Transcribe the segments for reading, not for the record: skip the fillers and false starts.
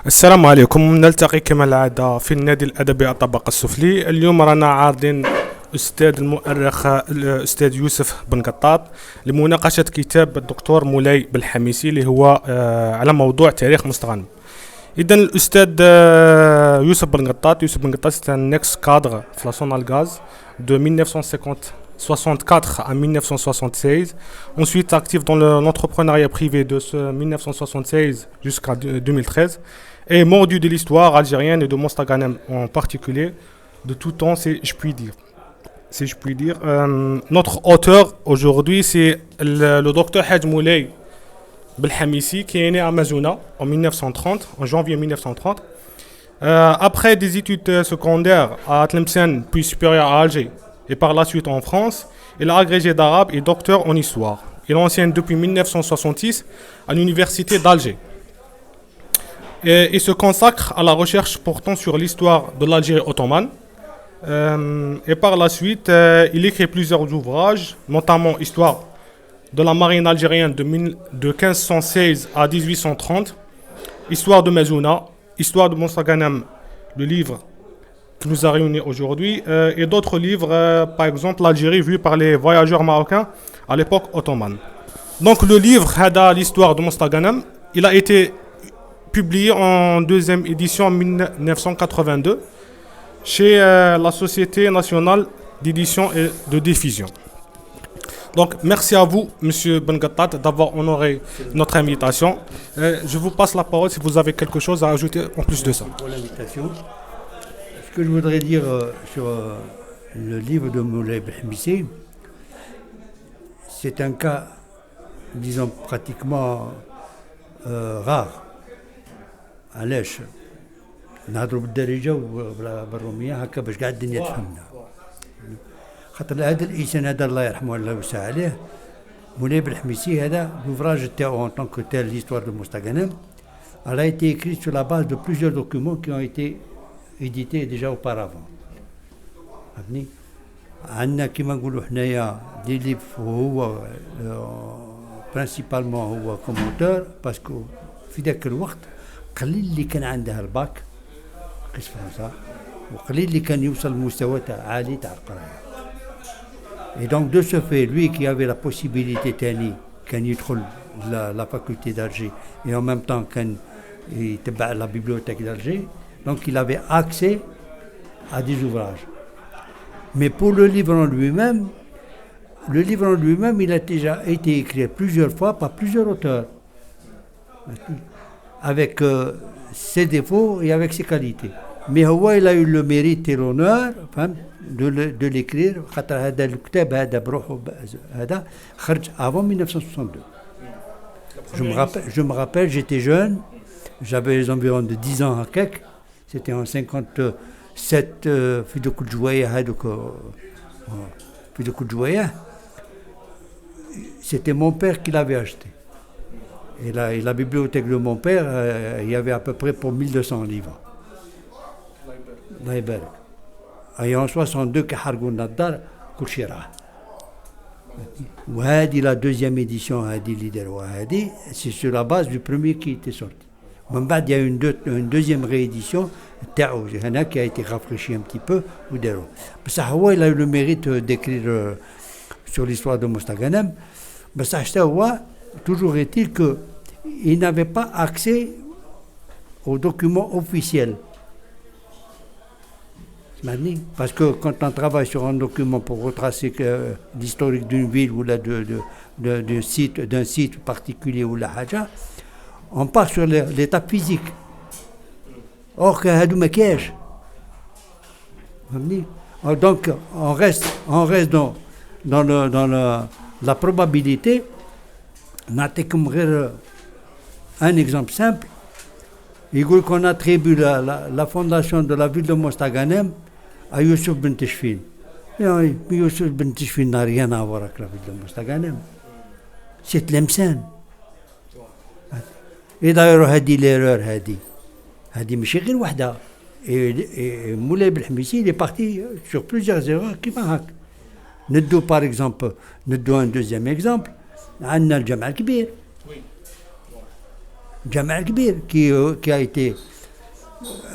السلام عليكم. نلتقي كما العادة في النادي الأدبي الطبقة السفلي. اليوم رانا عارضين أستاذ المؤرخ الأستاذ يوسف بن قطاط لمناقشة كتاب الدكتور مولاي بالحميسي اللي هو على موضوع تاريخ مستغنم. إذا الأستاذ يوسف بن قطاط c'est un ex-cadre de la Sonalgaz de 1964 à 1976. Ensuite actif dans l'entrepreneuriat privé de ce 1976 jusqu'à 2013. Et mordu de l'histoire algérienne et de Mostaganem en particulier, de tout temps, si je puis dire. Notre auteur aujourd'hui, c'est le docteur Hadj Moulay Belhamissi, qui est né à Mazouna en 1930, en janvier 1930. Après des études secondaires à Tlemcen, puis supérieures à Alger, et par la suite en France, il a agrégé d'arabe et docteur en histoire. Il enseigne depuis 1966 à l'université d'Alger. Et il se consacre à la recherche portant sur l'histoire de l'Algérie ottomane. Et par la suite, il écrit plusieurs ouvrages, notamment Histoire de la marine algérienne de 1516 à 1830, Histoire de Mazouna, Histoire de Mostaganem, le livre qui nous a réunis aujourd'hui, et d'autres livres, par exemple l'Algérie vue par les voyageurs marocains à l'époque ottomane. Donc le livre Hada, l'histoire de Mostaganem, il a été publié en deuxième édition en 1982 chez la Société nationale d'édition et de diffusion. Donc merci à vous, Monsieur Ben Ghattat, d'avoir honoré notre invitation. Je vous passe la parole si vous avez quelque chose à ajouter en plus de ça. Merci pour l'invitation. Ce que je voudrais dire sur le livre de Moulay Belhamissi, c'est un cas, disons, pratiquement rare. علاش نهضروا بالدارجه وبالروميه هكا باش كاع الدنيا تفهمنا. خاطر هذا الانسان هذا الله يرحمه الله يوسع عليه مولاي بالحميسي هذا l'ouvrage تاعو en tant que tel l'histoire de Mostaganem elle a été écrite sur la base de plusieurs documents qui ont été édités déjà auparavant. فهمتني عندنا كيما نقولوا حنايا دي ليف هو principalement هو كومونتور باسكو في ذاك الوقت قليل اللي كان عندها الباك قسم فرنسا وقليل اللي كان يوصل لمستوى عالي تاع القرايه. Et donc de ce fait, lui qui avait la possibilité تاني كان يدخل la faculté d'Alger et en même temps كان يتبع la bibliothèque d'Alger, donc il avait accès à des ouvrages. Mais pour le livre en lui-même, il a déjà été écrit plusieurs fois par plusieurs auteurs. Avec ses défauts et avec ses qualités. Mais il a eu le mérite et l'honneur de l'écrire. Avant 1962. Je me rappelle, j'étais jeune, j'avais environ de 10 ans à quelque. C'était en 57, c'était mon père qui l'avait acheté. Et la bibliothèque de mon père, il y avait à peu près pour 1200 livres. Et en 62, la deuxième édition, c'est sur la base du premier qui était sorti. Il y a une deuxième réédition qui a été rafraîchie un petit peu. Il a eu le mérite d'écrire sur l'histoire de Mostaganem. Toujours est-il qu'il n'avait pas accès aux documents officiels. Parce que quand on travaille sur un document pour retracer l'historique d'une ville ou d'un site particulier ou la haja, on part sur l'état physique. Or, que hadou maquillage. Donc, on reste dans la probabilité. Un exemple simple, il dit qu'on attribue la fondation de la ville de Mostaganem à Youssouf Ben Tchfin. Mais Youssouf Ben Tchfin n'a rien à voir avec la ville de Mostaganem. C'est Tlemcen. Et d'ailleurs, l'erreur, c'est ماشي غير واحدة. Et Moulay Belhamissi, il est parti sur plusieurs erreurs qui marquent. Nous par exemple, nous un deuxième exemple. عندنا الجامع الكبير. الجامع الكبير qui a été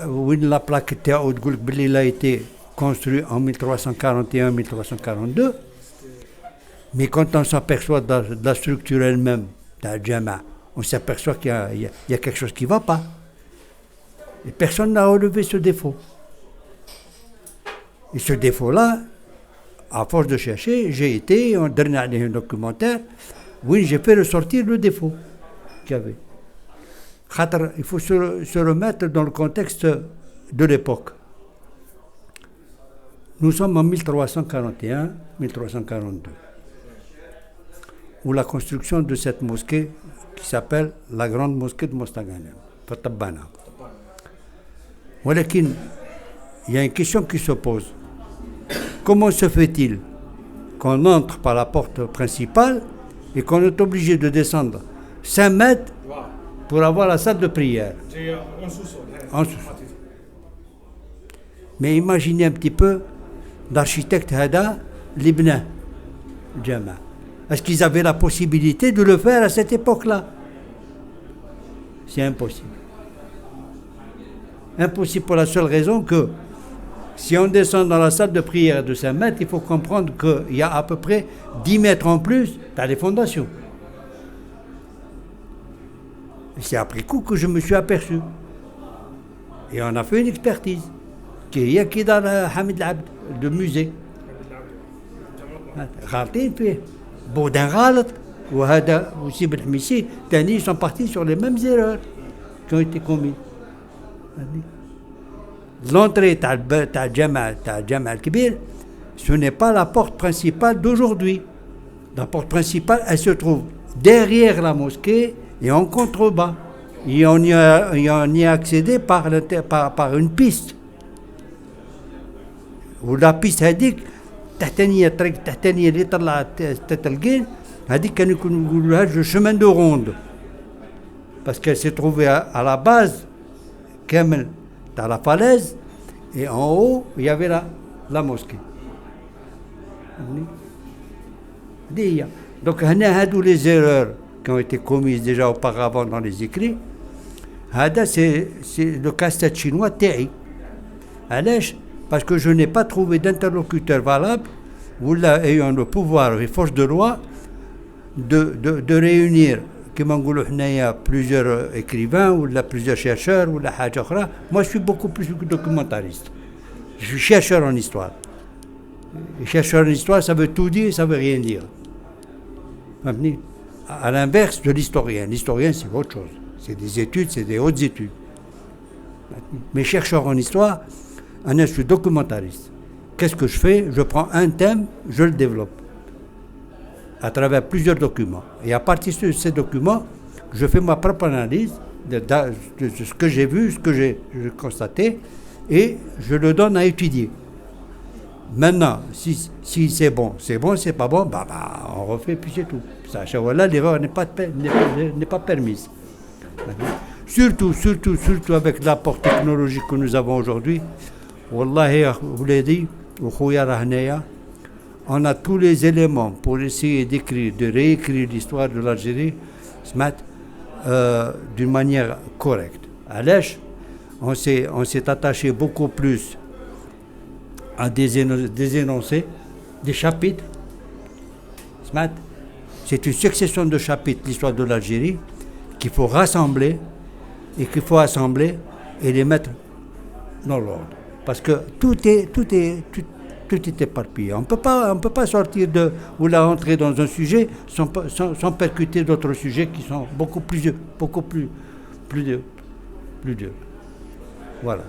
où la plaque il a été construit en 1341-1342. Mais quand on s'aperçoit de la structure elle-même, on s'aperçoit qu'il y a quelque chose qui ne va pas. Et personne n'a relevé ce défaut. Et ce défaut-là, à force de chercher, j'ai été, en dernier documentaire, oui, j'ai fait ressortir le défaut qu'il y avait. Il faut se remettre dans le contexte de l'époque. Nous sommes en 1341-1342, où la construction de cette mosquée, qui s'appelle la grande mosquée de Mostaganem, Fatabbana. Il y a une question qui se pose. Comment se fait-il qu'on entre par la porte principale et qu'on est obligé de descendre 5 mètres pour avoir la salle de prière? En sous-sol. Mais imaginez un petit peu l'architecte Hada, l'Ibn Jama. Est-ce qu'ils avaient la possibilité de le faire à cette époque-là? C'est impossible. Impossible pour la seule raison que si on descend dans la salle de prière de 5 mètres, il faut comprendre qu'il y a à peu près 10 mètres en plus dans les fondations. C'est après coup que je me suis aperçu. Et on a fait une expertise qui est dans le Hamid Abd, le musée. غالطين فيه بودن غلط وهذا وسيب الحميسي تاني sont partis sur les mêmes erreurs qui ont été commises. L'entrée تاع الجامع الكبير, ce n'est pas la porte principale d'aujourd'hui. La porte principale, elle se trouve derrière la mosquée et en contrebas. Et on y a accédé par une piste. ولا بيست هذيك تحتانية الطريق التحتانية اللي طلعت تتلقين هذيك كانوا يقولوا لها le chemin de ronde, parce qu'elle s'est trouvée à la base كامل dans la falaise, et en haut il y avait la mosquée. Donc هنا هادو les erreurs qui ont été commises déjà auparavant dans les écrits. هذا c'est le casse-tête chinois تاعي. علاش؟ Parce que je n'ai pas trouvé d'interlocuteur valable, ou là ayant le pouvoir et force de loi, de réunir, comme on dit, plusieurs écrivains, ou là, plusieurs chercheurs, ou là, moi je suis beaucoup plus documentariste. Je suis chercheur en histoire. Et chercheur en histoire, ça veut tout dire, ça veut rien dire. À l'inverse de l'historien. L'historien, c'est autre chose. C'est des études, c'est des hautes études. Mais chercheur en histoire, je suis documentariste. Qu'est-ce que je fais? Je prends un thème, je le développe à travers plusieurs documents. Et à partir de ces documents, je fais ma propre analyse de ce que j'ai vu, ce que j'ai constaté, et je le donne à étudier. Maintenant, si c'est bon, c'est pas bon, on refait, puis c'est tout. Ça, là, l'erreur n'est pas permise. Surtout avec l'apport technologique que nous avons aujourd'hui. Wallahi, vous l'avez dit, on a tous les éléments pour essayer de réécrire l'histoire de l'Algérie d'une manière correcte. À l'âge, on s'est attaché beaucoup plus à des énoncés, des chapitres. C'est une succession de chapitres, l'histoire de l'Algérie, qu'il faut rassembler et qu'il faut assembler et les mettre dans l'ordre. Parce que tout est éparpillé. On peut pas sortir ou la entrer dans un sujet sans percuter d'autres sujets qui sont beaucoup plus durs. Voilà.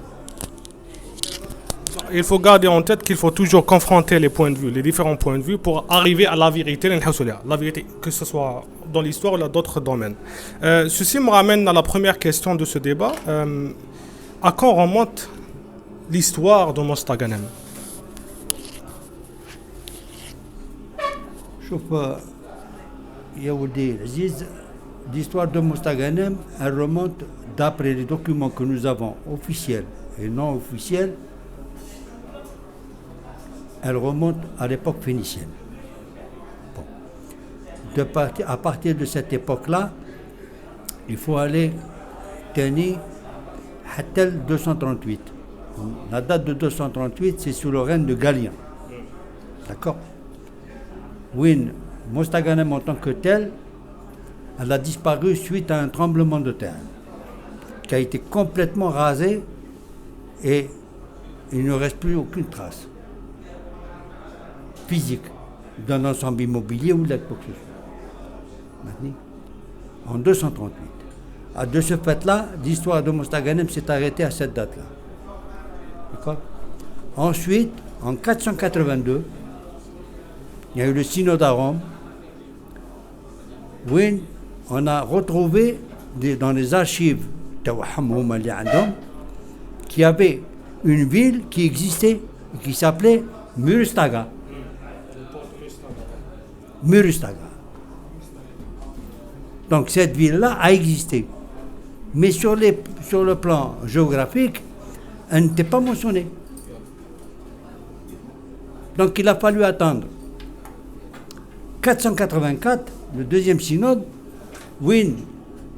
Il faut garder en tête qu'il faut toujours confronter les points de vue, les différents points de vue pour arriver à la vérité, la vérité, que ce soit dans l'histoire ou dans d'autres domaines. Ceci me ramène à la première question de ce débat. À quand remonte l'histoire de Mostaganem? L'histoire de Mostaganem, elle remonte d'après les documents que nous avons officiels et non officiels. Elle remonte à l'époque phénicienne. À partir de cette époque-là, il faut aller tenir Hattel 238. La date de 238, c'est sous le règne de Galien. D'accord? Oui, Mostaganem en tant que tel, elle a disparu suite à un tremblement de terre qui a été complètement rasé et il ne reste plus aucune trace physique d'un ensemble immobilier ou de quoi que ce soit. Maintenant, en 238. De ce fait-là, l'histoire de Mostaganem s'est arrêtée à cette date-là. D'accord? Ensuite, en 482, il y a eu le synode à Rome, où on a retrouvé dans les archives qu'il y avait une ville qui existait, qui s'appelait Murustaga. Murustaga. Donc cette ville-là a existé. Mais sur le plan géographique, elle n'était pas mentionnée. Donc il a fallu attendre 484, le deuxième synode, où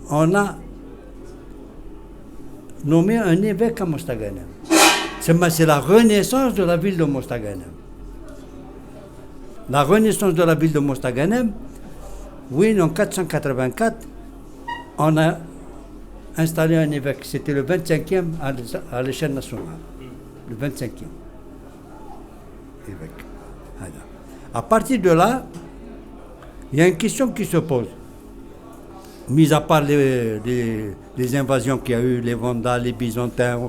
on a nommé un évêque à Mostaganem. C'est la renaissance de la ville de Mostaganem. La renaissance de la ville de Mostaganem, oui, en 484, on a installé un évêque. C'était le 25e à l'échelle nationale. Le 25e évêque. Alors, à partir de là, il y a une question qui se pose. Mis à part les invasions qu'il y a eu, les Vandales, les Byzantins,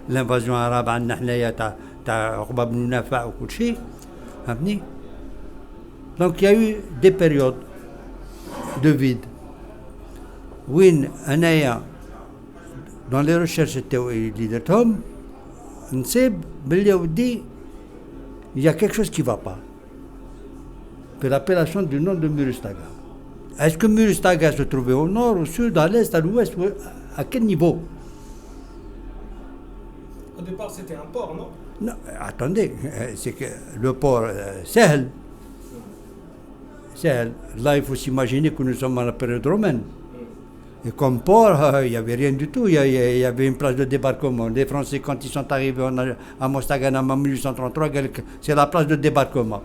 l'invasion arabe à Nahnaya, Uqba ibn Nafa ou Kouchi. Donc il y a eu des périodes de vide. Oui, dans les recherches de Tom, on sait, il y a quelque chose qui ne va pas. C'est l'appellation du nom de Murustaga. Est-ce que Murustaga se trouvait au nord, au sud, à l'est, à l'ouest, à quel niveau? Au départ, c'était un port, non? Non, attendez, c'est que le port, Sahel. Là, il faut s'imaginer que nous sommes à la période romaine. Et comme port, il n'y avait rien du tout. Il y avait une place de débarquement. Les Français, quand ils sont arrivés à Mostaganem en 1833, c'est la place de débarquement.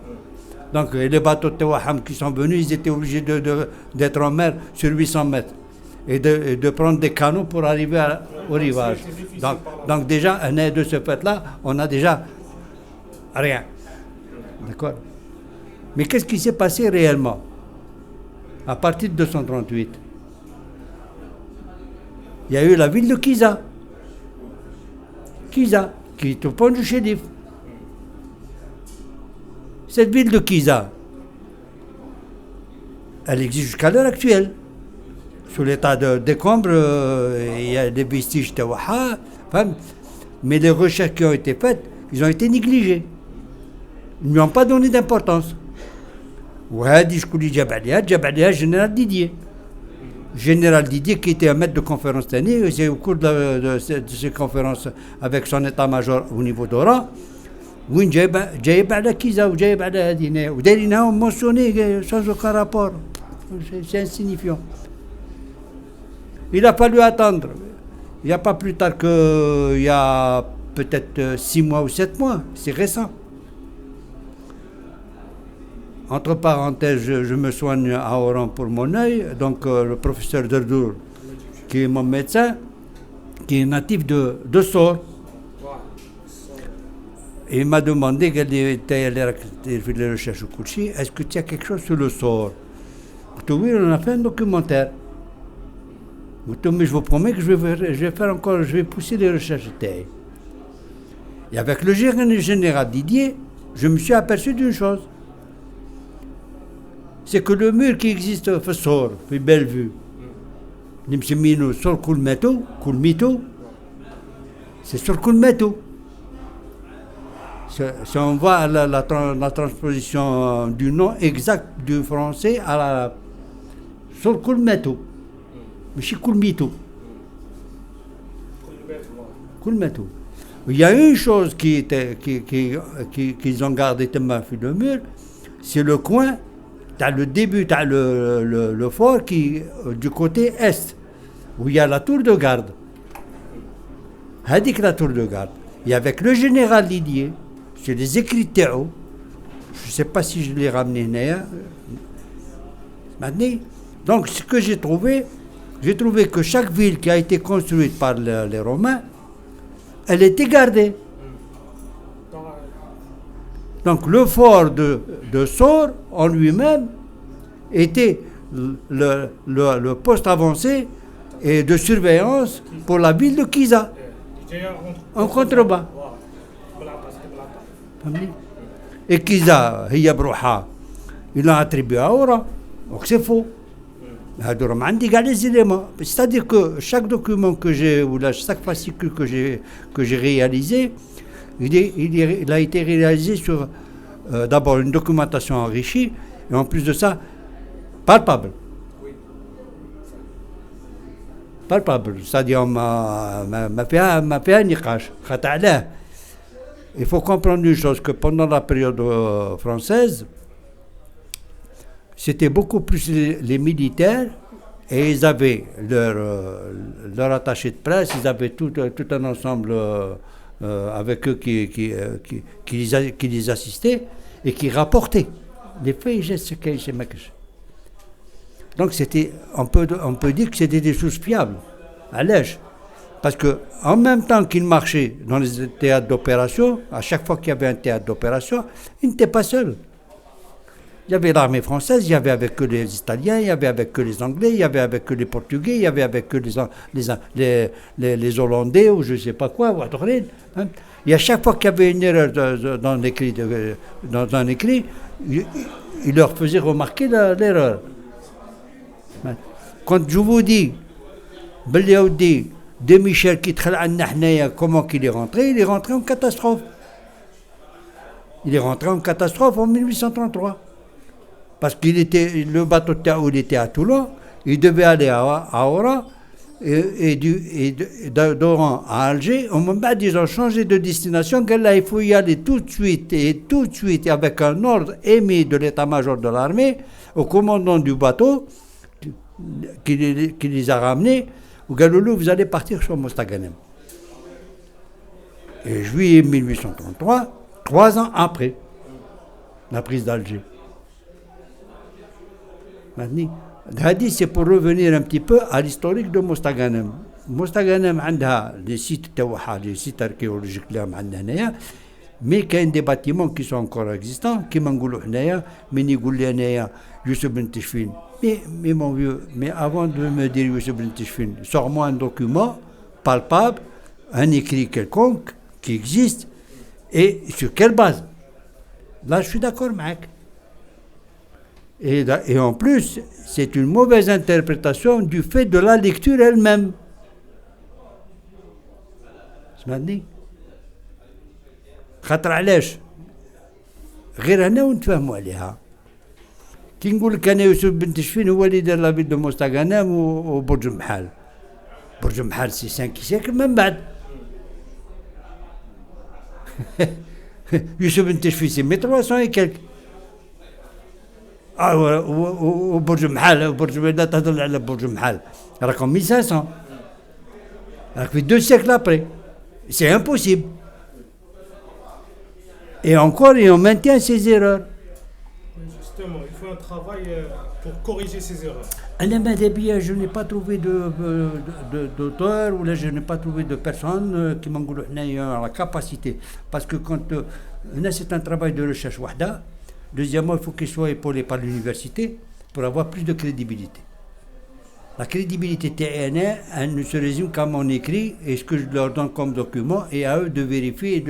Donc, les bateaux de Tewaham qui sont venus, ils étaient obligés d'être en mer sur 800 mètres et de prendre des canaux pour arriver au rivage. Donc déjà, de ce fait-là, on a déjà rien. D'accord? Mais qu'est-ce qui s'est passé réellement à partir de 238? Il y a eu la ville de Kiza. Kiza, qui est au pont du Chérif. Cette ville de Kiza, elle existe jusqu'à l'heure actuelle. Sous l'état de décombre, il y a des vestiges de Waha, mais les recherches qui ont été faites, ils ont été négligées. Ils n'y ont pas donné d'importance. Jabalia, général Didier. Général Didier qui était un maître de conférence cette année, c'est au cours de ces conférences avec son état-major au niveau d'Oran, وين جايب على كيزا وجايب على هذه ودايرينها mentionné sans aucun rapport. C'est insignifiant. Il a fallu attendre. Il n'y a pas plus tard qu'il y a peut-être 6 mois ou 7 mois. C'est récent. Entre parenthèses, je me soigne à Oran pour mon œil. Donc le professeur Derdour, qui est mon médecin, qui est natif de Sor, il m'a demandé quelle était les recherches au Kouchi. Est-ce que tu as quelque chose sur le Sor? Oui, on a fait un documentaire. Mais je vous promets que je vais pousser les recherches. Et avec le général Didier, je me suis aperçu d'une chose. C'est que le mur qui existe à Sor, puis Bellevue, sur Koulmito, c'est sur Koulmito. Si on voit la transposition du nom exact du français à l'arabe, sur Koulmito. ماشي Koulmito. Il y a une chose qu'ils ont gardé tellement sur le mur, c'est le coin, tu as le début, tu as le fort qui du côté est. où il y a la tour de garde. Hadik la tour de garde. Et avec le général Didier, c'est les écrits de Théo. Je ne sais pas si je l'ai ramené là. Maintenant, donc ce que j'ai trouvé que chaque ville qui a été construite par les Romains, elle était gardée. Donc le fort de Sor en lui-même était le poste avancé et de surveillance pour la ville de Kiza, en contrebas. Et Kiza, il l'a attribué à Aura, donc c'est faux. C'est-à-dire que chaque document que j'ai, ou chaque fascicule que j'ai réalisé, il a été réalisé sur d'abord une documentation enrichie, et en plus de ça, palpable. Palpable. C'est-à-dire, il faut comprendre une chose, que pendant la période française, c'était beaucoup plus les militaires, et ils avaient leur attaché de presse, ils avaient tout un ensemble avec eux qui les assistait et qui rapportaient les faits et gestes qu'ils faisaient. Donc on peut dire que c'était des sources fiables, à l'âge. Parce qu'en même temps qu'ils marchaient dans les théâtres d'opération, à chaque fois qu'il y avait un théâtre d'opération, ils n'étaient pas seuls. Il y avait l'armée française, il y avait avec eux les Italiens, il y avait avec eux les Anglais, il y avait avec eux les Portugais, il y avait avec eux les Hollandais ou je ne sais pas quoi. Hein. Et à chaque fois qu'il y avait une erreur dans un écrit, il leur faisait remarquer l'erreur. Quand je vous dis, Beliaoudi, de Michel qui comment qu'il est rentré? Il est rentré en catastrophe. Il est rentré en catastrophe en 1833. Parce le bateau de Théo, il était à Toulon, il devait aller à Oran, et d'Oran à Alger. Au moment où ils ont changé de destination, là, il faut y aller tout de suite, avec un ordre émis de l'état-major de l'armée, au commandant du bateau, qui les a ramenés, au Galoulou, vous allez partir sur Mostaganem. Et juillet 1833, 3 ans après la prise d'Alger. Maintenant, Hadi, c'est pour revenir un petit peu à l'historique de Mostaganem. Mostaganem a des sites archéologiques là, mais il y a des bâtiments qui sont encore existants, qui m'engoulent Youssef Ben Tishfin. Mais mon vieux, mais avant de me dire Youssef Ben Tishfin, sors-moi un document palpable, un écrit quelconque qui existe, et sur quelle base? Là, je suis d'accord, mec. Et en plus, c'est une mauvaise interprétation du fait de la lecture elle-même. سمعتني؟ خاطر علاش؟ غير هنا ونتفاهموا عليها. كي نقول لك انا يوسف بن تشفين هو اللي دار لا فيل دو موستاغانام وبرج محال. برج محال سي 5 سيكل من بعد. يوسف بن تشفين سي 1300 et quelques. وبرج محال لا تهضر على برج محال راكم 1500 راك في 2 siècles après. C'est impossible. Et encore, on maintient ces erreurs. Justement, il faut un travail pour corriger ces erreurs. Je n'ai pas trouvé d'auteur, ou là, je n'ai pas trouvé de personne qui m'ont la capacité. Parce que quand c'est un travail de recherche wahda, deuxièmement, il faut qu'il soit épaulé par l'université pour avoir plus de crédibilité. La crédibilité TNA, elle ne se résume qu'à mon écrit et ce que je leur donne comme document, et à eux de vérifier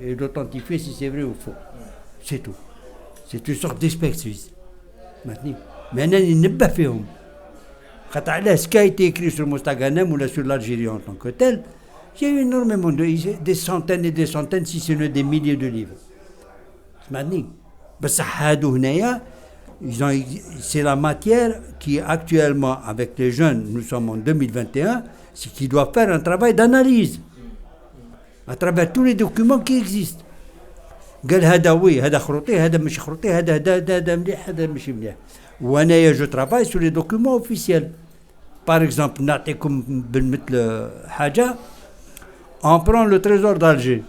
et d'authentifier si c'est vrai ou faux. C'est tout. C'est une sorte d'expertise. Maintenant, il n'est pas fait. Ce qui a été écrit sur Mostaganem ou sur l'Algérie en tant que tel, il y a eu énormément des centaines et des centaines, si ce n'est des milliers de livres. Maintenant, c'est la matière qui actuellement, avec les jeunes, nous sommes en 2021, c'est qui doit faire un travail d'analyse à travers tous les documents qui existent. قال هذا وي هذا خروطي هذا مش خروطي هذا مليح هذا مش مليح. وانا je travaille sur les documents officiels. par exemple, نعطيكم بالمثل حاجة, on prend le trésor d'Alger.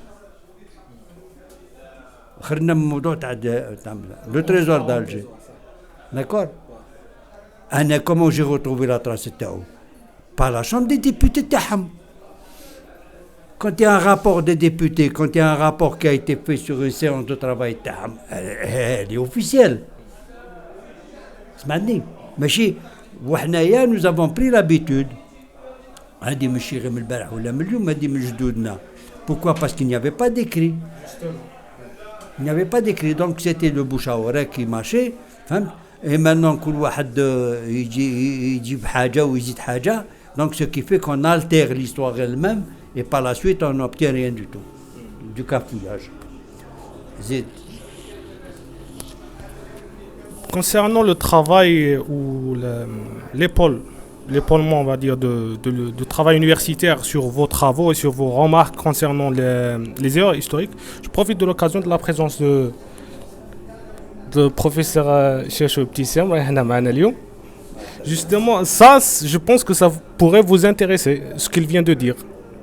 خرجنا من موضوع تاع le trésor d'Alger. D'accord? أنا comment j'ai retrouvé la trace تاعو? Par la chambre des députés تاعهم. Quand il y a un rapport des députés, quand il y a un rapport qui a été fait sur une séance de travail تاعهم, elle est officielle. سمعني؟ ماشي وحنايا nous avons pris l'habitude. هذه ماشي غير من البارح ولا من اليوم, هذه من جدودنا. Pourquoi? Parce qu'il n'y avait pas d'écrit. Il n'y avait pas d'écrit, donc c'était le bouche à oreille qui marchait. Et maintenant كل واحد يجيب حاجة ويزيد حاجة. Donc ce qui fait qu'on altère l'histoire elle-même et par la suite on n'obtient rien du tout. Du cafouillage. Concernant le travail ou l'épaulement, on va dire, de travail universitaire sur vos travaux et sur vos remarques concernant les erreurs historiques, je profite de l'occasion de la présence de professeur Cheikh Ibtissam, justement, ça, je pense que ça pourrait vous intéresser, ce qu'il vient de dire.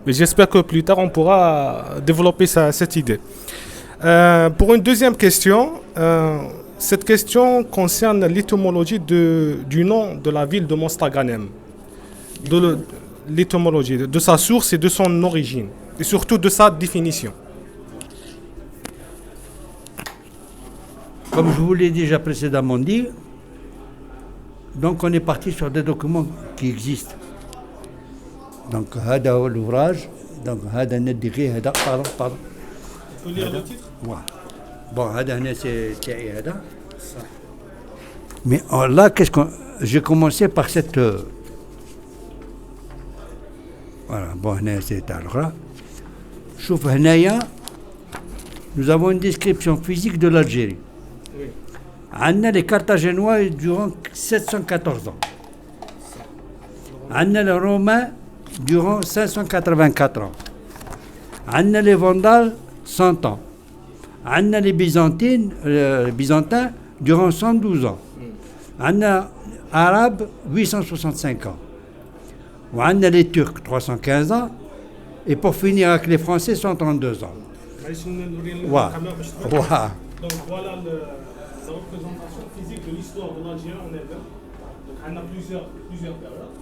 Mais j'espère que plus tard, on pourra développer cette idée. Pour une deuxième question, cette question concerne l'étymologie du nom de la ville de Mostaganem. L'étymologie, de sa source et de son origine. Et surtout de sa définition. Comme je vous l'ai déjà précédemment dit, donc on est parti sur des documents qui existent. Donc, هذا هو l'ouvrage. Donc, هذا ندي غير هذا. Pardon. On peut lire le titre? Ouais. Bon, هذا هنا c'est تاعي هذا. Mais là, j'ai commencé par cette. Voilà. Bon, هنا c'est تاع الأخرى. شوف هنايا. Nous avons une description physique de l'Algérie. Oui. عندنا les Carthaginois durant 714 ans. عندنا les Romains durant 584 ans. عندنا les Vandales 100 ans. عندنا les Byzantins durant 112 ans. عندنا Arabes 865 ans. وعندنا les Turcs 315 ans. Et pour finir avec les Français 132 ans. Ouais. Donc voilà la représentation physique de l'histoire de l'Algérie en elle-même. Donc on a plusieurs périodes.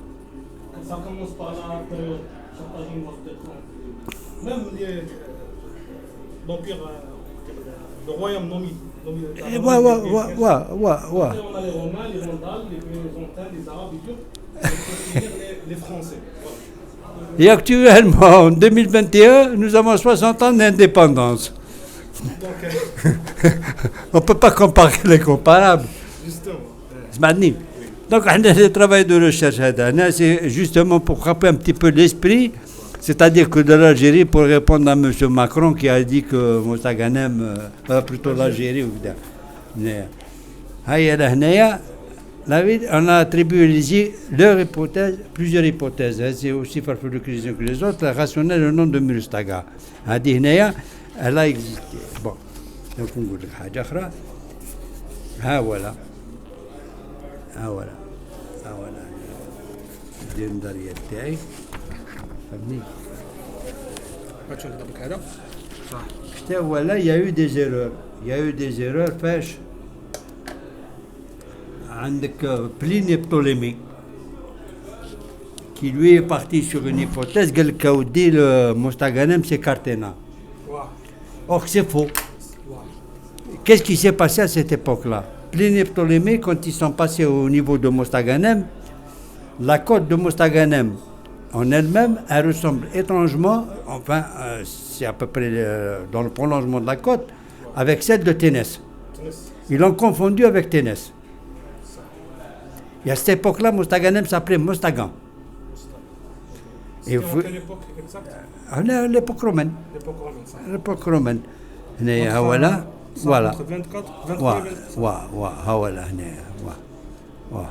Ça commence par la période carthaginoise, peut-être même l'empire, le royaume nomide. Ouais. On a les Romains, les Vandales, les Byzantins, les Arabes, les Turcs, et pour finir les Français. Voilà. Et actuellement, en 2021, nous avons 60 ans d'indépendance. On ne peut pas comparer les comparables. Justement. Donc, le travail de recherche, c'est justement pour frapper un petit peu l'esprit, c'est-à-dire que de l'Algérie, pour répondre à M. Macron qui a dit que Mostaganem, plutôt l'Algérie, on a attribué leur hypothèse, plusieurs hypothèses. C'est aussi farfelu que les autres, rationnel le nom de Mustaga. Elle a existé. Bon, donc on va dire حاجة أخرى. voilà. دير النظرية تاعي. فهمني؟ حتى هو là, il y a eu des erreurs. Il y a eu des erreurs فاش عندك Pline et Ptolémée qui lui est parti sur une hypothèse قال لك أودي Mostaganem c'est Carthena. Or c'est faux. Qu'est-ce qui s'est passé à cette époque-là? Pline et Ptolémée, quand ils sont passés au niveau de Mostaganem, la côte de Mostaganem en elle-même, elle ressemble étrangement, enfin, c'est à peu près dans le prolongement de la côte, avec celle de Ténès. Ils l'ont confondu avec Ténès. Et à cette époque-là, Mostaganem s'appelait Mostagan. C'était en quelle époque exacte? L'époque romaine. L'époque romaine. Voilà. Voilà. Entre 24, 23 et 25. Voilà.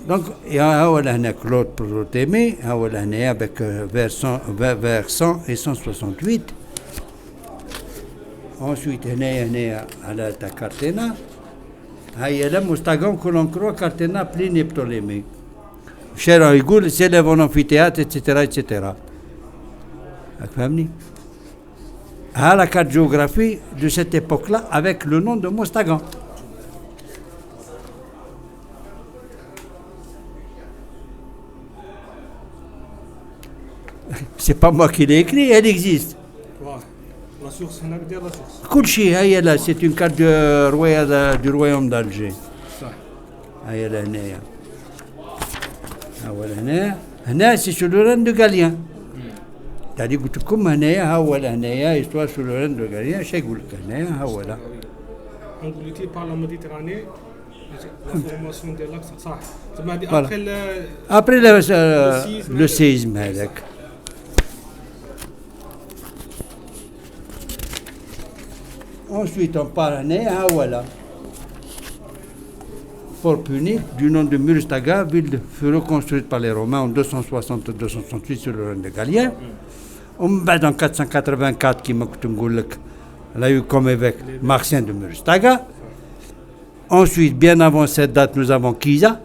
Donc, il y a Claude Ptolémée, avec vers 100 et 168. Ensuite, il y a Carthena. هيا لا مستقام كلون كرو كارتنا بليني بتوليمي شارع يقول سيليفون امفيتياتر اتسيتيرا اتسيتيرا فهمني ها لا carte géographie de cette époque là avec le nom de Mostagan. C'est pas moi qui l'ai écrit, elle existe. La source, on a dit la source. كل شيء هيا لا c'est une carte du royaume d'Alger. هيا لا هنايا ها هو هنا سي سو لو رين دو غاليان. يعني قلت لكم هنايا ها هو هنايا histoire سو لو رين دو غاليان اش يقول لك هنايا ها هو لا. Englouti par la Méditerranée, la formation de l'axe, ça. Voilà. Après le séisme هذاك. Ensuite, on parle à voilà. Fort punique du nom de Murustaga, ville fut reconstruite par les Romains en 260-268 sur le Rhin de Galien. En 484, qui m'a a eu comme évêque Marcien de Murustaga. Ensuite, bien avant cette date, nous avons Kisa,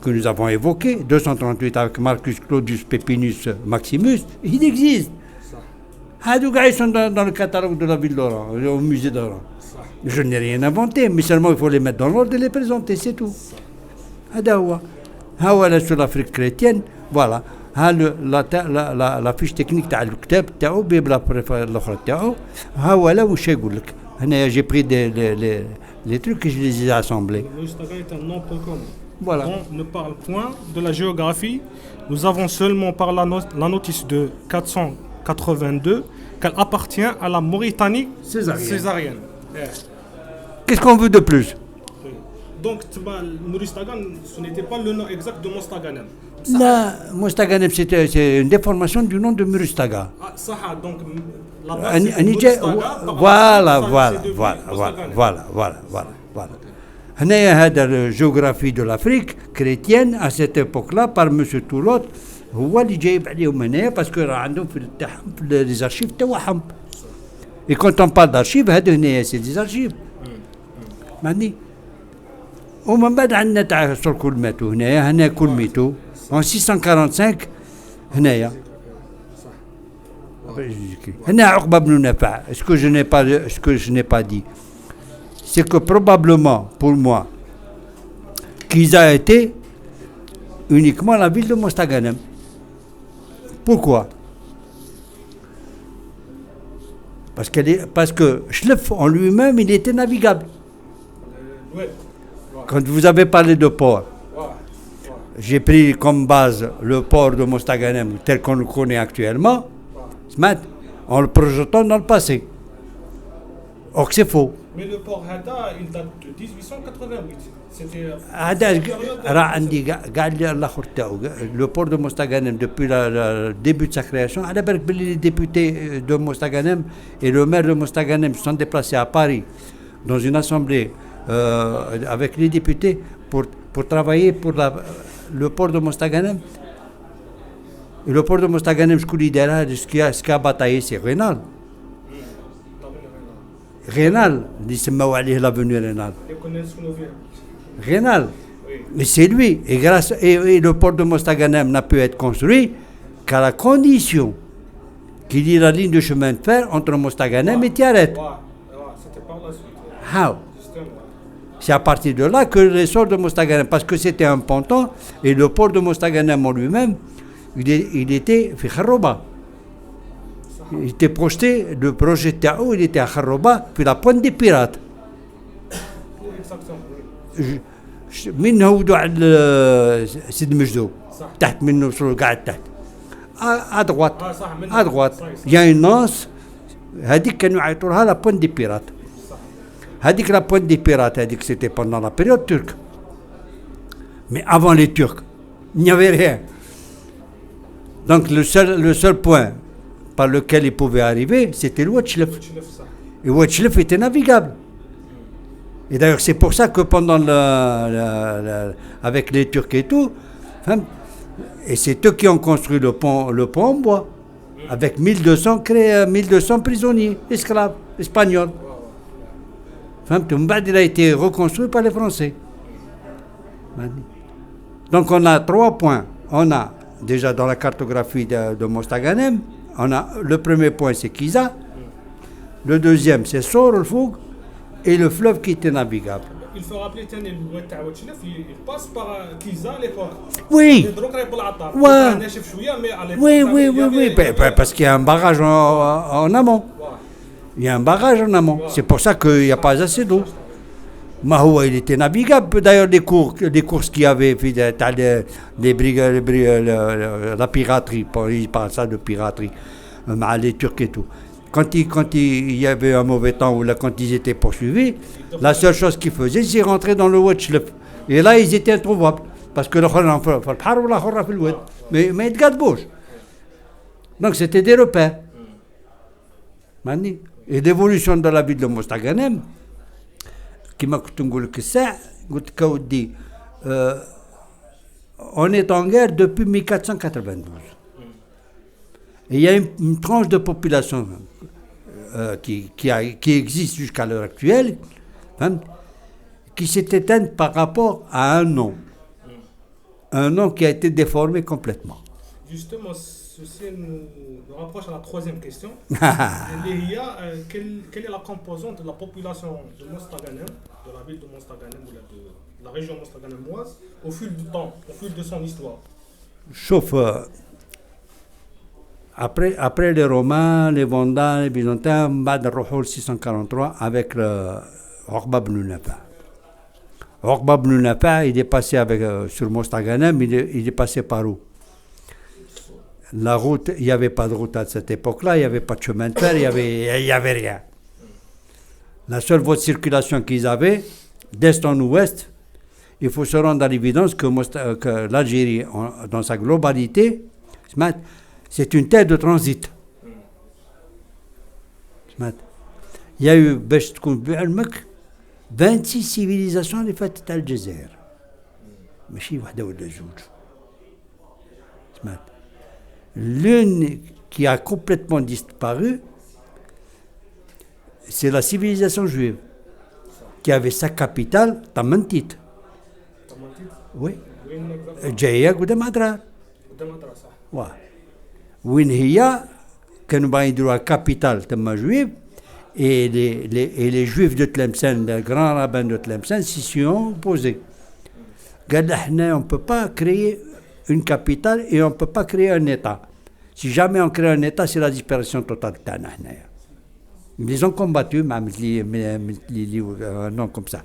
que nous avons évoqué, 238 avec Marcus Claudius Pepinus Maximus. Il existe. Ils sont dans le catalogue de la ville d'Oran, au musée d'Oran. Je n'ai rien inventé, mais seulement il faut les mettre dans l'ordre et les présenter, c'est tout. Sur l'Afrique chrétienne, voilà. La fiche technique تاع الكتاب تاعو بلا الاخرى تاعو ها ولا واش يقول لك هنا j'ai pris les trucs et je les ai assemblés. Murustaga est un nom peu commun. Voilà. On ne parle point de la géographie. Nous avons seulement par la notice de 482 qu'elle appartient à la Mauritanie césarienne. Qu'est-ce qu'on veut de plus? Donc Murustaga, ce n'était pas le nom exact de Mostaganem. Là, Mostaganem, c'est une déformation du nom de Murustaga. Ah, ça, donc la base c'est voilà. هنايا هذا الجغرافي de l'Afrique chrétienne à cette époque-là par monsieur Toulot هو اللي جايب عليهم هنايا باسكو راه عندهم في تاعهم في لي زارشيف تاعهم. Et quand on parle d'archives هذا هنايا c'est des archives. معني ومن بعد عندنا تاع الكل ماتوا هنا كل ماتوا en 645 هنايا هنا عقبة بن نافع. Ce que je n'ai pas dit, c'est que probablement pour moi qu'ils a été uniquement la ville de Mostaganem. Pourquoi? Parce que Chlef en lui-même il était navigable. Quand vous avez parlé de port, j'ai pris comme base le port de Mostaganem tel qu'on le connaît actuellement, en le projetant dans le passé. Or c'est faux. Mais le port Hada, il date de 1888. C'était le port de Mostaganem depuis le début de sa création. Les députés de Mostaganem et le maire de Mostaganem se sont déplacés à Paris dans une assemblée avec les députés pour travailler pour le port de Mostaganem. Et le port de Mostaganem, ce qui a bataillé, c'est Rénal. Rénal, l'avenue Rénal. Rénal, mais c'est lui. Et le port de Mostaganem n'a pu être construit qu'à la condition qu'il y ait la ligne de chemin de fer entre Mostaganem et Tiaret. C'est à partir de là que l'essor de Mostaganem, parce que c'était un ponton, et le port de Mostaganem en lui-même, il était fait Kharroba. Il était projeté, le projet Tao, il était à Kharroba, puis la pointe des pirates. من هو على سيد مجدو تحت منه قاعد تحت à droite il y a une anse هذيك كانوا يعيطوا لها la pointe des pirates. هذيك la pointe des pirates هذيك c'était pendant la période turque. Mais avant les Turcs il n'y avait rien. Donc le seul point par lequel ils pouvaient arriver c'était le Ouachlef. Et Ouachlef était navigable. Et d'ailleurs, c'est pour ça que pendant avec les Turcs et tout, et c'est eux qui ont construit le pont en bois, avec 1200 prisonniers, esclaves, espagnols. Il a été reconstruit par les Français. Donc on a 3 points. On a déjà dans la cartographie de Mostaganem, on a le premier point c'est Kiza, le deuxième c'est Sor el Foug et le fleuve qui était navigable. Il faut rappeler que il passe par Kiza à l'époque. Oui. Ouais. Oui. Parce qu'il y a un barrage en amont. Il y a un barrage en amont. C'est pour ça qu'il n'y a pas assez d'eau. Mahoua, il était navigable. D'ailleurs, des courses qu'il y avait, la piraterie, ils parlent ça de piraterie, les Turcs et tout. Quand il y avait un mauvais temps ou là, quand ils étaient poursuivis, la seule chose qu'ils faisaient, c'est rentrer dans le Wetchlef. Et là, ils étaient introuvables. Parce que le Khoran fait le Phar ou la Khoran fait le Wed. Mais ils ne gardent bouche. Donc, c'était des repères. Et l'évolution de la ville de Mostaganem, qui m'a dit ça, on est en guerre depuis 1492. Et il y a une tranche de population qui existe jusqu'à l'heure actuelle, qui s'est éteinte par rapport à un nom. Un nom qui a été déformé complètement. Justement, ceci nous rapproche à la troisième question. Quelle est la composante de la population de Mostaganem, de la ville de Mostaganem ou de la région mostaganemoise, au fil du temps, au fil de son histoire? Sauf après les Romains, les Vandales, les Byzantins, Bad Rohol 643 avec le Uqba ibn Nafa. Uqba ibn Nafa, il est passé sur Mostaganem, il est passé par où? La route, il n'y avait pas de route à cette époque-là, il n'y avait pas de chemin de fer, il n'y avait rien. La seule voie de circulation qu'ils avaient, d'est en ouest, il faut se rendre à l'évidence que l'Algérie, dans sa globalité, c'est une terre de transit. Il y a eu 26 civilisations les fêtes d'Algérie. Mais je suis l'une qui a complètement disparu, c'est la civilisation juive, qui avait sa capitale, Tamantit. Oui. Jaya Goudamadra. Winhiya, qui nous a la capitale de juive, et les juifs de Tlemcen, le grand rabbin de Tlemcen, s'y sont opposés. On ne peut pas créer une capitale et on ne peut pas créer un État. Si jamais on crée un État, c'est la disparition totale. Ils les ont combattus, même non comme ça.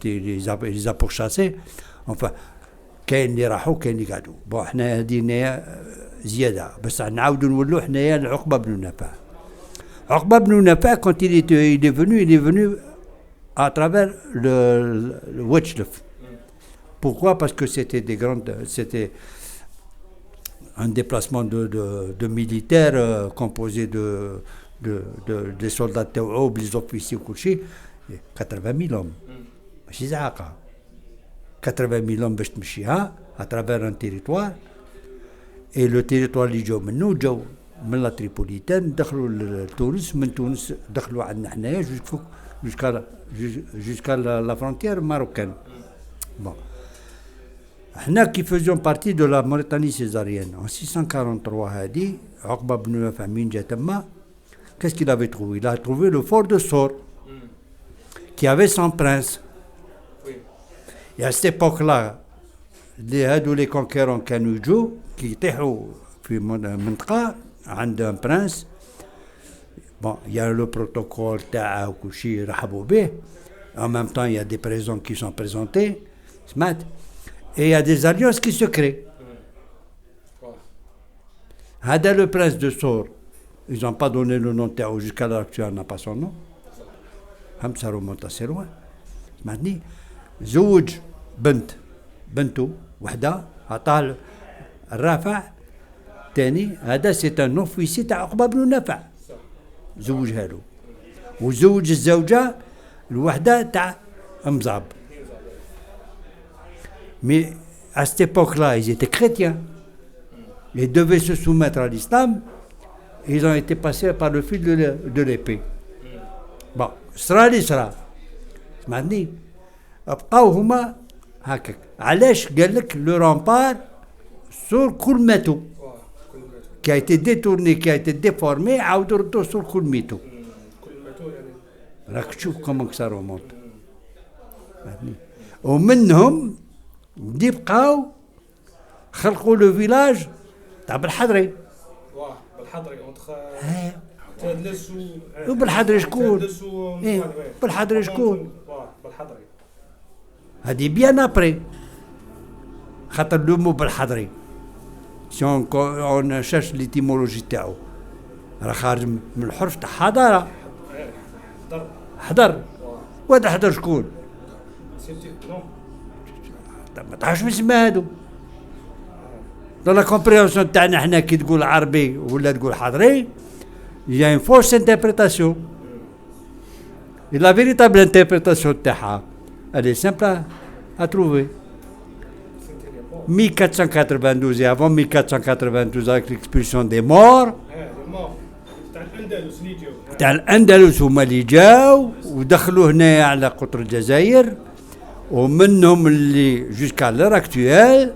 Ils les ont pourchassés. Enfin, كاين اللي راحوا كاين اللي قعدوا. بون احنا هدينا زياده بس نعاودوا نولوا حنايا لعقبه بن نافع. عقبه بن نافع quand il est venu à travers le Wetchlef. Pourquoi? Parce que c'était un déplacement de militaires composé des soldats تاوعو les officiers كلشي 80 000 hommes. ماشي زعاقه. 80 000 hommes باش تمشيها à travers un territoire. Et le territoire اللي جاو من لا تريبوليتان دخلوا لتونس، من تونس دخلوا عندنا حنايا jusqu'à la frontière marocaine. Bon. Nous qui faisions partie de la Mauritanie césarienne, en 643, Hadi, Uqba ibn Nafa min Jatamma, qu'est-ce qu'il avait trouvé? Il a trouvé le fort de Sor, qui avait son prince. Oui. Et à cette époque-là, les conquérants Kanoujo, qui étaient dans Mantka, عند un prince, bon, il y a le protocole Ta'a Kouchi Rahaboubé, en même temps, il y a des présents qui sont présentés, et il y a des alliances qui se créent. Hada le prince de Sor, ils n'ont pas donné le nom Ta'a, jusqu'à l'heure actuelle, n'a pas son nom. Ça remonte assez loin. Maintenant, زوج بنته وحده عطاه الرافع تاني. هذا سي ان اوفيسي تاع عقبه بن نافع زوجها له، وزوج الزوجه الوحده تاع مزاب. Mais à cette époque-là, ils étaient chrétiens. Ils devaient se soumettre à l'islam. Ils ont été passés par le fil de l'épée. Bon, sera. سمعتني بقاو هما هكاك علاش قال لك لو رامبار سور كلمته qui a été détourné, qui a été déformé, عاودوا ردوه سور كلمته. راك تشوف كومون سا رومونت. ومنهم دي بقاو خلقوا لو فيلاج تاع بالحضري. بالحضري وبالحضري شكون؟ بالحضري شكون؟ بالحضري. هذه بيان ابري. خاطر لو مو بالحضري. Si on cherche l'étymologie تاعو راه خارج من الحرف تاع حضارة. حضر. وهذا حضر شكون؟ ما تعرفش من اسمها هادو. dans la compréhension تاعنا حنا كي تقول عربي ولا تقول حضري il y a une fausse interprétation. Et la véritable interprétation تاعها elle est simple à trouver. 1492 et avant 1492 avec l'expulsion des morts تاع الأندلس هما اللي جاو ودخلوا هنا على قطر الجزائر ومنهم اللي جوسكا لور اكتويل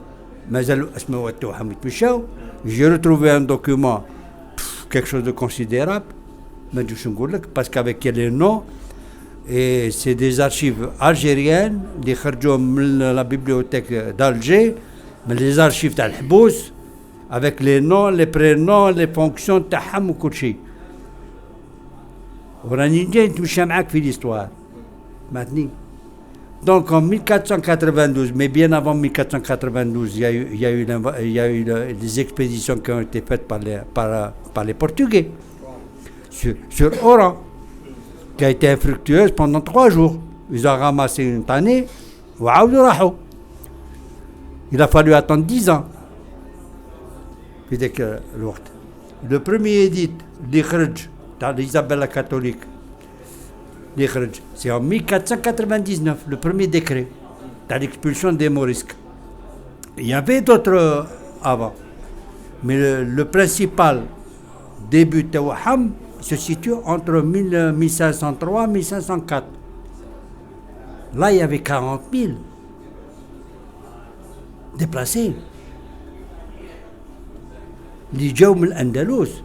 مازالوا اسماء تاعهم يتمشاو. جي روتروفي ان دوكيومون quelque chose de considérable ما نجوش نقول لك باسكو avec les noms et c'est des archives algériennes اللي خرجوا من la bibliothèque d'Alger من les archives تاع الحبوس avec les noms les prénoms les fonctions تاعهم وكل شيء. وراني جاي نتمشى معاك في l'histoire فهمتني. Donc en 1492, mais bien avant 1492, il y a eu des expéditions qui ont été faites par les Portugais sur Oran, qui a été infructueuse pendant 3 jours. Ils ont ramassé une tannée, il a fallu attendre 10 ans. Le premier édit d'Ikhrj, d'Isabelle la catholique, c'est en 1499, le premier décret de l'expulsion des Morisques. Il y avait d'autres avant, mais le principal début de Waham se situe entre 1503 et 1504. Là, il y avait 40 000 déplacés. Les Djaoum al-Andalus.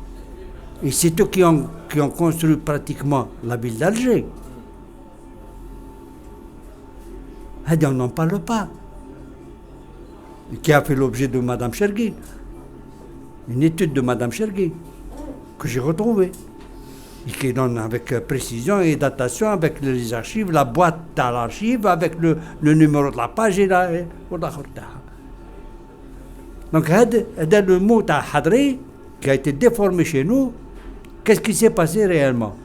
Et c'est eux qui ont construit pratiquement la ville d'Alger. On n'en parle pas. Qui a fait l'objet de Madame Chergui. Une étude de Madame Chergui que j'ai retrouvée. Et qui donne avec précision et datation, avec les archives, la boîte à l'archive, avec le numéro de la page et la. Donc, c'est le mot à Hadri qui a été déformé chez nous. Qu'est-ce qui s'est passé réellement?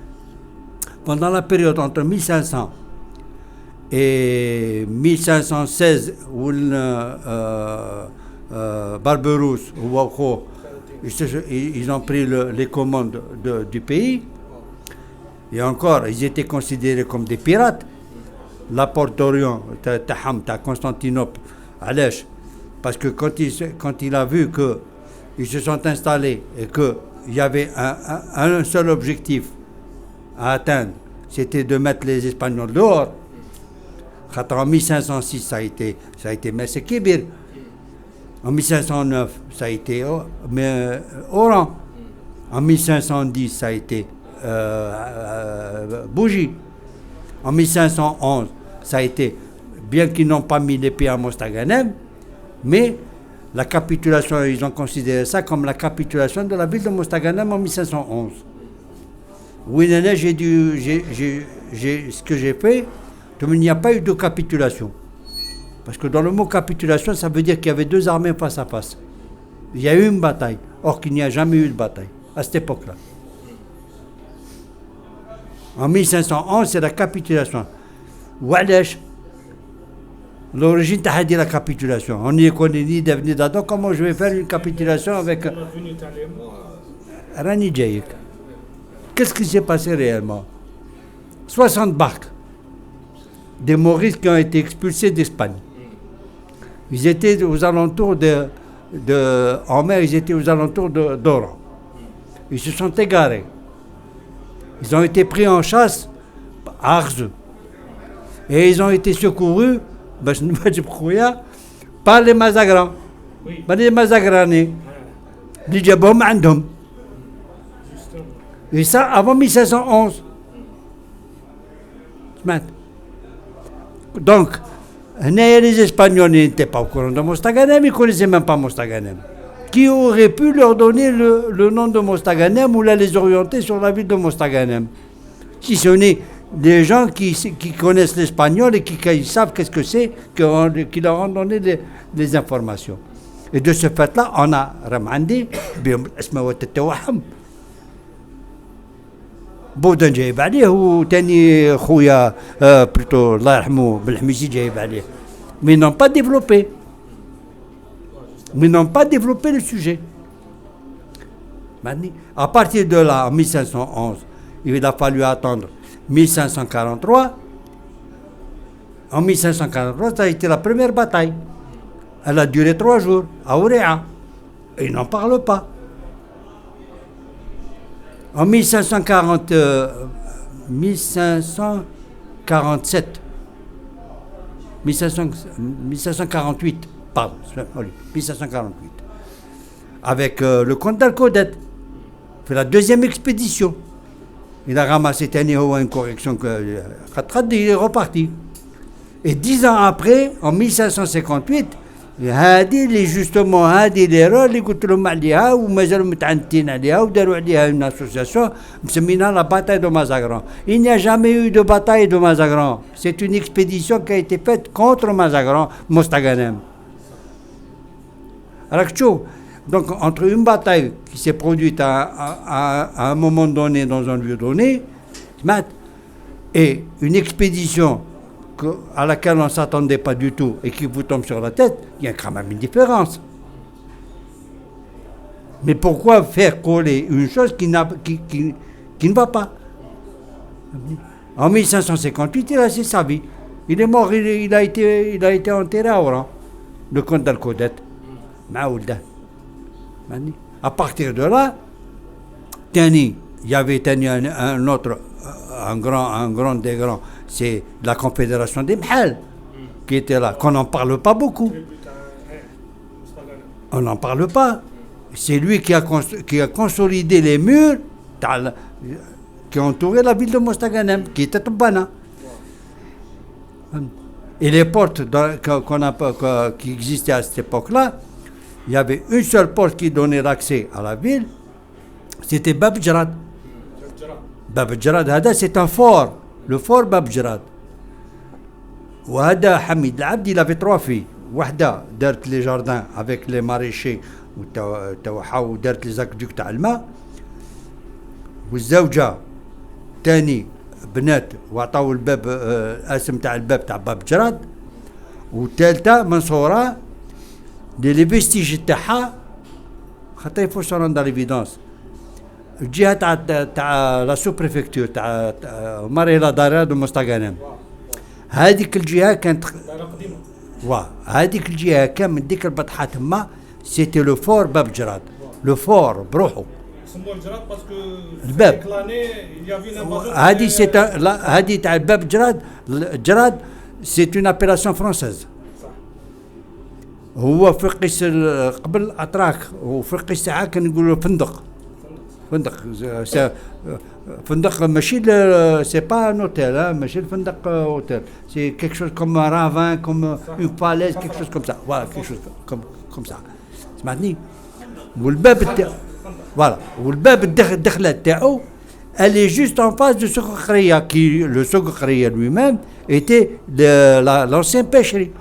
Pendant la période entre 1500 et 1516, où Barberousse, ils ont pris les commandes du pays, et encore, ils étaient considérés comme des pirates. La porte d'Orient, à Constantinople, à l'Èche, parce que quand il a vu qu'ils se sont installés et qu'il y avait un seul objectif à atteindre, c'était de mettre les Espagnols dehors. En 1506, ça a été Messe Kébir. En 1509, ça a été Oran. En 1510, ça a été Bougie. En 1511, ça a été, bien qu'ils n'ont pas mis les pieds à Mostaganem, mais la capitulation, ils ont considéré ça comme la capitulation de la ville de Mostaganem en 1511. Oui, ce que j'ai fait, il n'y a pas eu de capitulation. Parce que dans le mot capitulation, ça veut dire qu'il y avait 2 armées face à face. Il y a eu une bataille, or qu'il n'y a jamais eu de bataille à cette époque-là. En 1511, c'est la capitulation. Walesh, l'origine de la capitulation. On n'y connaît ni d'avenir d'Adam. Comment je vais faire une capitulation avec Rani Djaïk? Qu'est-ce qui s'est passé réellement? 60 barques des Maurices qui ont été expulsés d'Espagne. Ils étaient aux alentours en mer, ils étaient aux alentours d'Oran. Ils se sont égarés. Ils ont été pris en chasse à Arzeu. Et ils ont été secourus par les Mazagrans. Par les Mazagrani. Les Djaboum عندهم. Et ça avant 1511. Donc, les Espagnols n'étaient pas au courant de Mostaganem, ils ne connaissaient même pas Mostaganem. Qui aurait pu leur donner le nom de Mostaganem ou là les orienter sur la ville de Mostaganem? Si ce n'est des gens qui connaissent l'espagnol et qui savent qu'est-ce que c'est, qui leur ont donné les informations. Et de ce fait-là, on a Ramandi, بودن جايب عليه وتاني خويا بلوتو الله يرحمه بالحميسي جايب عليه. Mais ils n'ont pas développé. Mais ils n'ont pas développé le sujet. À partir de là, en 1511, il a fallu attendre 1543. En 1543, ça a été la première bataille. Elle a duré 3 jours à Ouréa. Et ils n'en parlent pas. En 1548, pardon, 1548, avec le comte d'Alcodet, fait la deuxième expédition. Il a ramassé une correction que il est reparti. Et 10 ans après, en 1558, هذه justement هذه l'erreur اللي قلت لهم عليها ومازالوا متعنتين عليها وداروا عليها une association مسمينها la bataille de Mazagran. Il n'y a jamais eu de bataille de Mazagran. C'est une expédition qui a été faite contre Mazagran, Mostaganem. Alors donc entre une bataille qui s'est produite à un moment donné dans un lieu donné et une expédition à laquelle on ne s'attendait pas du tout et qui vous tombe sur la tête, il y a quand même une différence. Mais pourquoi faire coller une chose qui ne va pas? En 1558, il a cessé sa vie. Il est mort, il a été enterré à Oran, le comte d'Alcodet. À partir de là, il y avait un autre, un grand des grands, c'est la Confédération des Mhal, qui était là, qu'on n'en parle pas beaucoup. On n'en parle pas. C'est lui qui a consolidé les murs qui entouraient la ville de Mostaganem, qui était Toubana. Et les portes qui existaient à cette époque-là, il y avait une seule porte qui donnait l'accès à la ville, c'était Bab Jarad. Bab Jarad, c'est un fort. Le fort Bab Jarad. وهذا حميد العبد il avait 3 filles. وحده دارت les jardins avec les maraîchers وتوحا ودارت les aqueducs تاع الماء. والزوجه ثاني بنات وعطاو الباب الاسم تاع الباب تاع باب جراد. والثالثه منصوره لي فيستيج تاعها خاطر يفو سون dans l'évidence. الجهه تاع لا سو بريفكتور تاع ماريلا داراد ومستغانم. هذيك الجهه كانت هذيك الجهه كان من ديك البطحه تما سيتي لو فور باب جراد. لو فور بروحو سموه الجراد باسكو الباب هذه سي لا هذه تاع الباب جراد سي اون ابيلاسيون فرونسيز. هو في قيس قبل اتراك وفي قيس ساعه كان يقولوا فندق فندق ماشي سي با ان اوتيل ماشي الفندق اوتيل سي كيك شوز كوم رافان كوم اون باليز كيك شوز كوم سا فوالا كيك شوز كوم سا سمعتني. والباب voilà والباب الدخله تاعو elle est juste en face de Souk Khreya qui le Souk Khreya lui-même était l'ancien pêcherie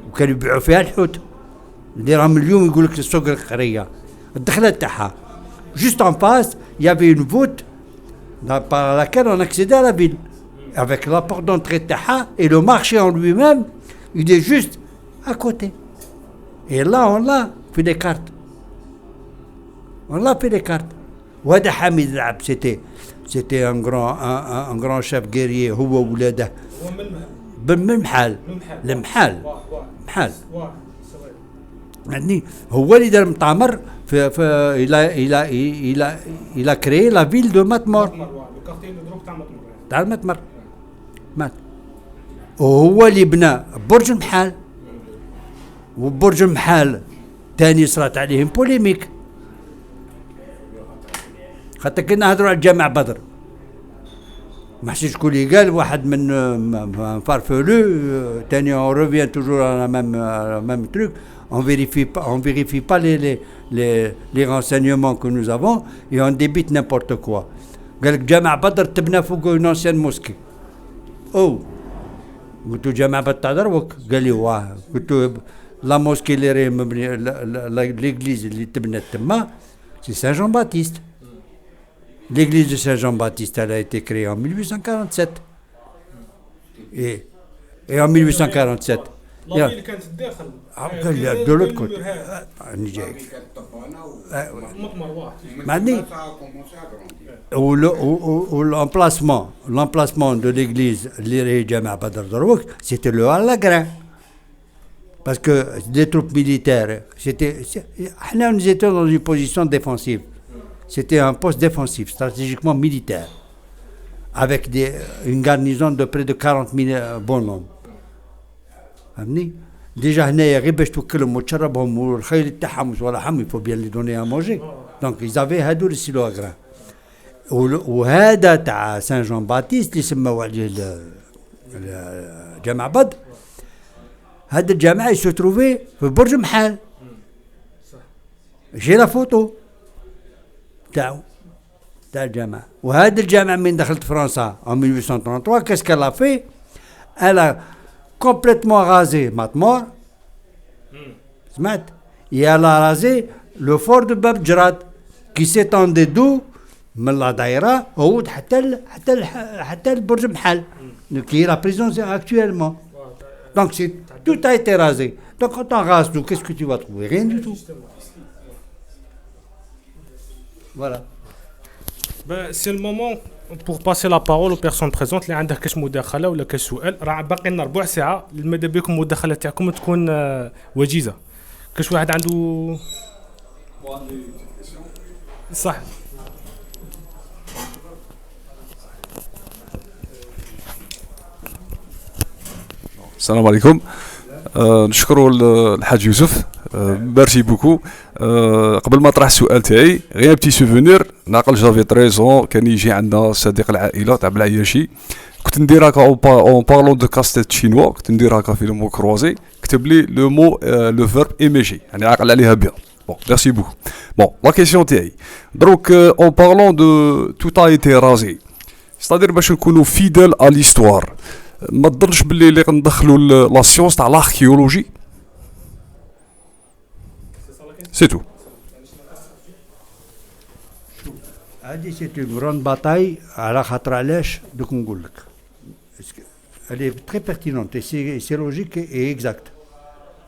وكانوا يبيعوا فيها الحوت اللي راهم اليوم يقول لك السوق الخريه. الدخله تاعها juste en face, il y avait une voûte par laquelle on accédait à la ville. Avec la porte d'entrée Taha et le marché en lui-même, il est juste à côté. Et là, on l'a fait des cartes. Wada Hamid Lab, c'était un grand chef guerrier, هو ولاده. من المحال. يعني هو اللي دار مطامر il a créé la ville de Matmor. تاع ماتمر مات. وهو اللي بنى برج المحال. وبرج المحال تاني صارت عليهم بوليميك، خاطر كنا نهضروا على جامع بدر ما حسيتش شكون اللي قال واحد من فارفلو تاني on revient toujours à la même truc, on vérifie pas les renseignements que nous avons et on débite n'importe quoi. قال لك جامع بدر تبنى فوق une ancienne mosquée. قلت له جامع بدر تاع دروك؟ قال لي واه. قلت له لا موسكي اللي راهي مبنيه ليغليز اللي تبنت تما سي سان جون باتيست. L'église de Saint-Jean-Baptiste, elle a été créée en 1847. Et en 1847. La ville كانت الداخل. de l'autre côté. L'emplacement de l'église Liré Jama Badr Darouk, c'était le Al-Lagrin. Parce que les troupes militaires, nous étions dans une position défensive. C'était un poste défensif, stratégiquement militaire, avec une garnison de près de 40 000 bonhommes. Déjà, il faut bien les donner à manger. Donc, ils avaient hadou le silo à grain. وهذا تاع سان جون باتيست اللي سماو عليه الجامع بدر، هذا الجامع se trouvait في برج محال. جي لا فوتو تاع الجامع. وهذا الجامع من دخلت فرنسا en 1833 qu'est-ce qu'elle a fait? Elle a complètement rasé Matmor, et elle a rasé le fort de Bab Jarad qui s'étendait d'où من la daïra au حتى البرج محل qui est la prison actuellement. Donc tout a été rasé. Donc quand on rase tout, qu'est-ce que tu vas trouver? Rien du tout. Voilà. C'est le moment pour passer la parole aux personnes présentes اللي عندها كاش مداخله ولا كاش سؤال. راه باقي لنا ربع ساعه، ماذا بكم المداخله تاعكم تكون وجيزه. كاش واحد عنده صح. السلام عليكم. نشكروا الحاج يوسف، ميرسي بوكو. قبل ما اطرح السؤال تاعي غير بتي سوفونير ناقل جافي 13 كان يجي عندنا صديق العائله تاع بالعياشي، كنت ندير هكا اون بارلون دو كاستيت شينوا، كنت ندير هكا في لو مو كروزي، كتب لي لو مو لو فيرب ايميجي، يعني عاقل عليها بيان. بون ميرسي بوكو. بون لا كيسيون تاعي دروك اون بارلون دو توت ا ايتي رازي، ستادير باش نكونوا فيدال ا ليستوار، ما تظنش باللي اللي ندخلوا لا سيونس تاع الاركيولوجي سي تو. هذه سي اون غراند باتاي على خاطر علاش دوك نقول لك. Elle est très pertinente et c'est logique et exact.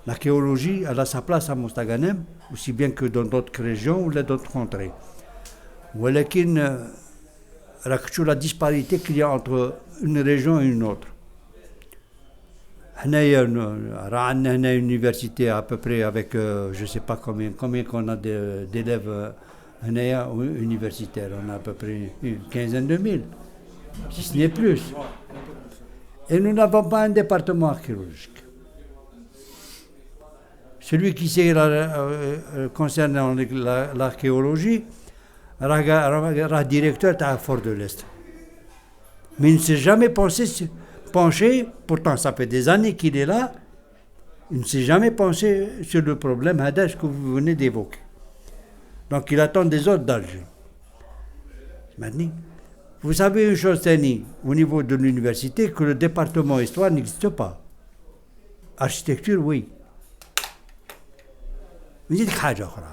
L'archéologie elle a sa place à Mostaganem aussi bien que dans d'autres régions ou d'autres contrées. ولكن راك تشوف la disparité qu'il y a entre une région et une autre. هنايا راه عندنا هنا université à peu près avec je sais pas combien qu'on a d'élèves هنايا universitaires, on a à peu près une quinzaine de mille, si ce n'est plus. Et nous n'avons pas un département archéologique. Celui qui sait concernant l'archéologie rah directeur à Fort de l'Est. Mais il ne s'est jamais penché, pourtant ça fait des années qu'il est là, il ne s'est jamais penché sur le problème Hadash que vous venez d'évoquer. Donc il attend des ordres d'Alger. Maintenant, vous savez une chose, Tani, au niveau de l'université, que le département histoire n'existe pas. Architecture, oui. Mais il y a quelque chose.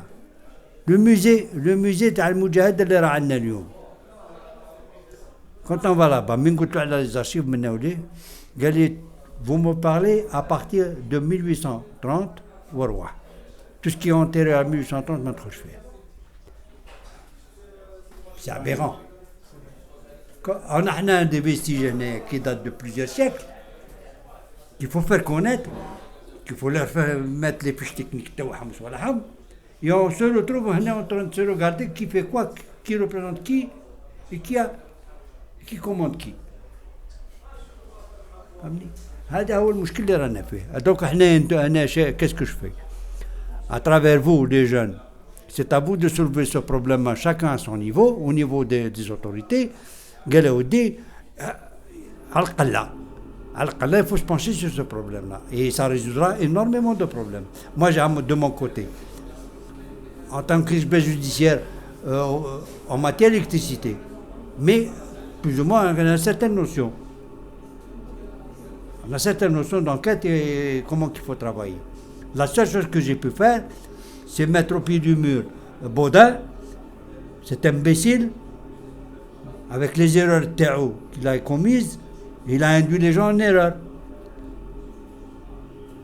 Le musée d'Al-Moujahid de l'Iran اليوم. Quand on va là-bas, les archives, vous me parlez à partir de 1830, tout ce qui est enterré à 1830, maintenant je fais. C'est aberrant. On a des vestiges qui datent de plusieurs siècles, qu'il faut faire connaître, qu'il faut leur faire mettre les fiches techniques, et on se retrouve en train de se regarder qui fait quoi, qui représente qui, et qui commande qui. هذا هو المشكل اللي رانا فيه. دونك انا qu'est-ce que je fais à travers vous les jeunes, c'est à vous de soulever ce problème chacun à son niveau, au niveau des autorités. قال ودي على القلة il faut se pencher sur ce problème là et ça résoudra énormément de problèmes. Moi j'ai de mon côté en tant que judiciaire en matière d'électricité, mais plus ou moins on a certaines notions. On a certaines notions d'enquête et comment il faut travailler. La seule chose que j'ai pu faire, c'est mettre au pied du mur Baudin, cet imbécile, avec les erreurs qu'il a commises, il a induit les gens en erreur.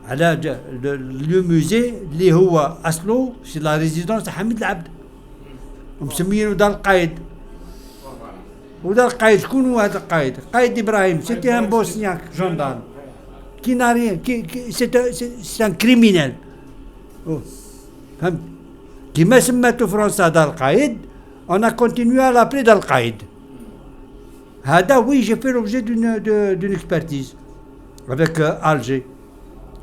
Alors, le musée, اللي هو أصله c'est la résidence حميد العبد. ومسمينه دار القايد. ودار القايد شكون هو هذا القايد؟ قايد إبراهيم، c'était un bosniaque gendarme. Qui n'a rien, c'est un criminel. فهمت؟ كيما سماتو فرنسا دار القايد، on a continué à l'appeler دار القايد. هذا oui, j'ai fait l'objet d'une expertise avec Alger.